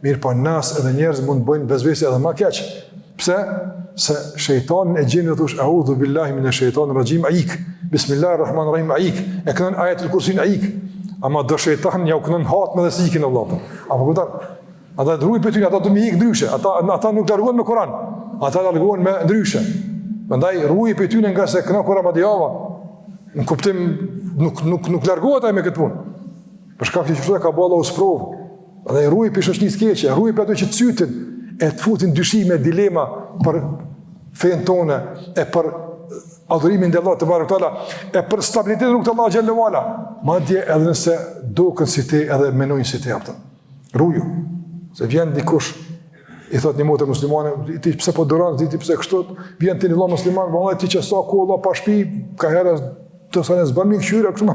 mirë po nas edhe njerëz mund bëjnë vezvese edhe ma keq. Pse? Se shejtanin e gjindë dhe thush, a'udhu billahi mine shejtanin rajim, aik. Bismillahirrahmanirrahim, aik. E kënën ajetul kursin, aik. Ama do shejtan ja u kënën hatme dhe sikin e Allah. Apo këtar? Ata druj për ty, ata du mi ik ndryshe. Ata nuk largohen me Koran. Ata largohen me ndryshe. Prandaj ruaj për ty nga se këna Koran madjava. Në kuptim nuk largohet ai me këtë punë. Për shkak se çfarë ka bëu Allahu sprovë. Prandaj ruaj për shoqënisë keqe, ruaj për ato që cytin e të futin dyshime, dilema për fen tonë e për adhurimin te Allah te barekalla e për stabilitetin rrugt të Allah xhallahu ala. Madje edhe nëse duken si ti edhe menojnë si ti ata. Ruaju. Se vjen dikush i thot një motë muslimane, ti pse po duron, ti pse kështu, vjen ti një vëlla musliman, vallai ti që sa ku Allah pa shtëpi, ka herë të sa ne zban mi këshyra kështu,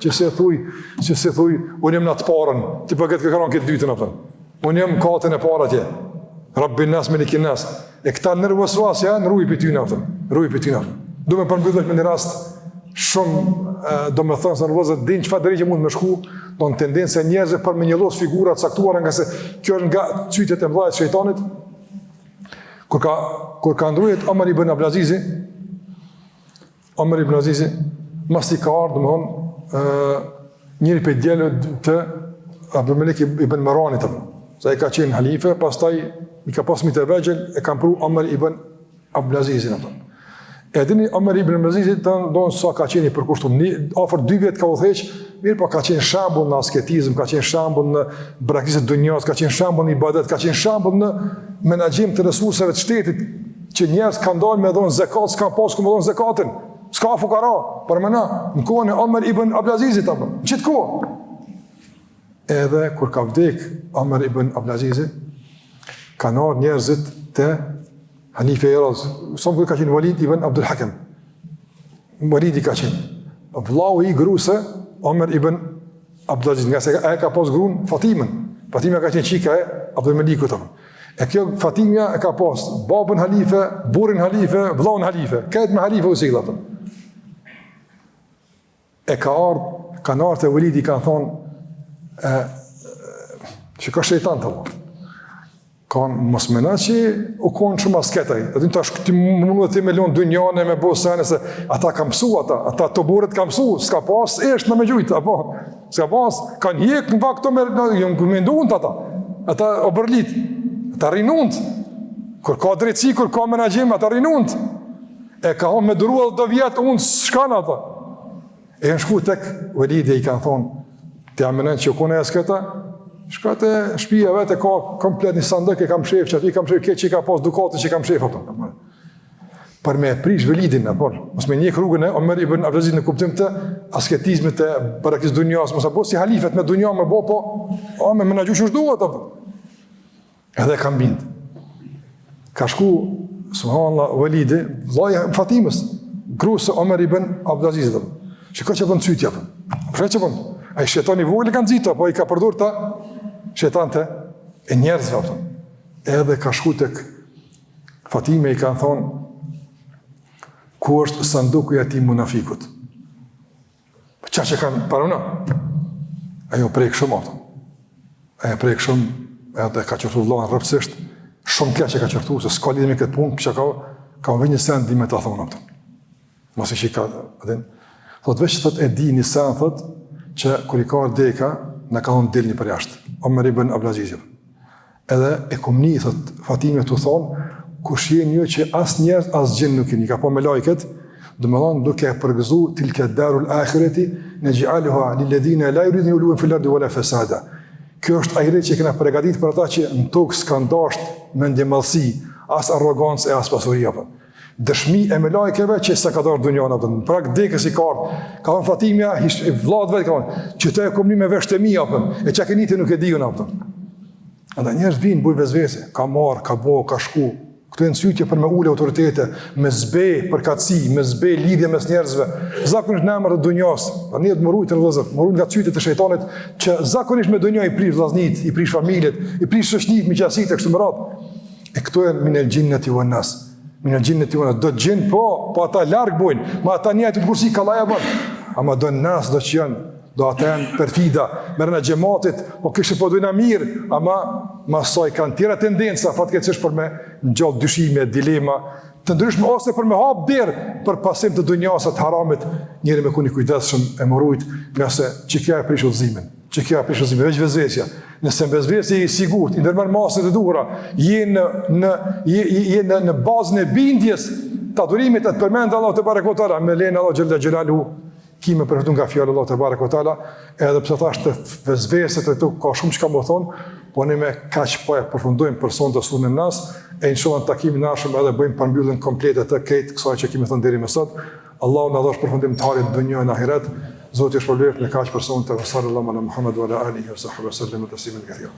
që se thuj, unë jam në të parën, ti po këtë këran këtë dytën apo. Unë jam katën e parë atje. Rabbin nas melikin nas. E këta nervoswas janë ruaj për ty natë. Ruaj për ty natë. Do më përmbyllesh me një rast shumë domethënë se nervozë din çfarë drejtë mund më shku, don tendencë njerëzve për me një lloj figura të caktuara nga se kjo është nga çytet e mëdha të shejtanit. Kur ka ndruhet Omar ibn Abdulazizi, mas i ka ardhur domthon njëri për djalët të Abdul Malik ibn Marwanit. Sa i ka qenë halife, pastaj i ka pas mitë vegjël e kanë pru Omar ibn Abdulazizin atë. E dini Omar ibn Abdulaziz don sa ka qenë i përkushtuar, afër 2 vjet ka udhëheq, mirë po ka qenë shembull në asketizëm, ka qenë shembull në braktisë të dunjos, ka qenë shembull në ibadet, ka qenë shembull në menaxhim të resurseve të shtetit, që njerëz kanë dalë me dhon zakat, s'ka pas ku me dhon zakatin. S'ka fukara, për mëna, në kohën e Omar ibn Abdulazizit apo. Çit kohë. Edhe kur ka vdek Omar ibn Abdulazizi, kanë ardhur njerëzit te halife i radhës. Son kur ka qenë Walid ibn Abdul Hakim. Walidi ka qenë. Vllau i gruse Omar ibn Abdulaziz, nga se ai ka pas gruan Fatimën. Fatima ka qenë çika e Abdul Malikut apo. E kjo Fatimja e ka pas babën halife, burrin halife, vllaun halife. Këtë me halife u sill atë. E kanë ardhur te Walidi kanë thonë që ka shejtan të Allah. Kanë mos mena që u konë shumë asketaj. Edhe tash ti mundu ti me lënë dunjane me bosane se ata kanë mësu ata të burët kanë mësu, s'ka pas është në me gjujt, apo s'ka pas kanë hjek në vakto me janë mendunt ata. Ata oberlit, ata rinunt. Kur ka drejtësi, kur ka menaxhim, ata rinunt. E ka hon me durua do vjet unë s'kan ata. E janë shku tek Walidi i kanë thonë ti amenën që kone e s'këta, shkate shpia vete ka komplet një sandëk e kam shef, që ati kam shef keq që ka pas dukate që kam shef, për me prish Walidin, mos me njek rrugën e Omer ibn Abdulaziz në kuptim të asketizmit të barakis dunjas, mos a bo si halifet me dunja me bo, po, me menagju që shduat, edhe kam bind. Ka shku, subhanallah, Walidi, vlaja Fatimës, grusë Omer ibn Abdulaziz, që ka që bënë cytja, që bënë, a i shetani vojle kanë zita, po i ka përdur ta shetante e njerëzve. Edhe ka shku tek Fatime i kanë thonë, ku është sanduku i atij munafikut? Qa që kanë paruna? Ajo prejk shumë ato. Ajo prejk shumë, edhe ka qërtu vlohen rëpsisht, shumë kja që ka qërtu, se s'ka lidhme këtë punë, që ka më një sen di me ta thonë ato. Masi që i ka, thot veç thot e di një sen, thot, që kër i ka deka, në ka thonë dilni për jashtë, Omer ibn Abdulaziz. Edhe e kumni, thot Fatime të thonë, kush jeni ju që as njerëz as gjin nuk jeni, ka po me lajket, do më thonë duke përgëzu tilke darul akhireti naj'aluha lilladhina la yuridun uluwan fil ardi wala fasada. Kjo është ajrit që kena përgatitur për ata që në tokë s'kan dashur mendjemallsi, as arrogancë e as pasuri apo. Dëshmi e me lajkeve që se ka dorë dunjan apo. Prag dekës i kart. Ka von Fatimia, vllajt vet ka von, që të komni me veshtë mi apo. E çka keni ti nuk e diun apo. Ata njerëz vinë buj vezvese, ka marr, ka bo, ka shku. Këto janë sytje për me ule autoritete, me zbe përkatësi, me zbe lidhje mes njerëzve. Zakonisht në emër të dunjas, tani të murojtë vëllezër, murojnë nga sytet e shejtanit që zakonisht me dunjë i prish vllaznit, i prish familjet, i prish shoqënit, miqësitë kështu me radhë. E këto janë minel jinnati wan nas. Minel jinnati wan nas, do gjin po ata larg bojnë, ma ata njëjtë kursi kallaja bën. Ama do nas do që janë do ata janë perfida, merren në xhamatit, po kishte po dojna mirë, ama masoj kanë tjera tendenca fatkeqësisht për me ngjall dyshime, dilema të ndryshme ose për me hap derë për pasim të dunjas të haramit, njëri me kuni kujdesshëm e morujt, nga se çka e prish udhëzimin. Çka e prish udhëzimin, veç vezvesja. Nëse vezvesja i sigurt, i ndërmer masat e duhura, je në bazën e bindjes të adhurimit të përmend Allahu te barekutaala me len Allahu xhalla xhelalu. Kime përfiton nga fjallë Allah të barek o tala, edhe pëse thash të vezveset e tu, ka shumë që ka më thonë, po ne me kaq po e përfundojmë për sonë të sunën nas, e inshallah në takimin nashëm edhe bëjmë përmbylljen komplete të këtë kësaj që kemi thënë deri më sot. Allahu na dhash përfundim të harit në dunjë e në ahiret. Zoti është përblet me kaq për sonë të sallallahu ala Muhammad wa ala alihi wa sahbihi sallam taslimen kathira.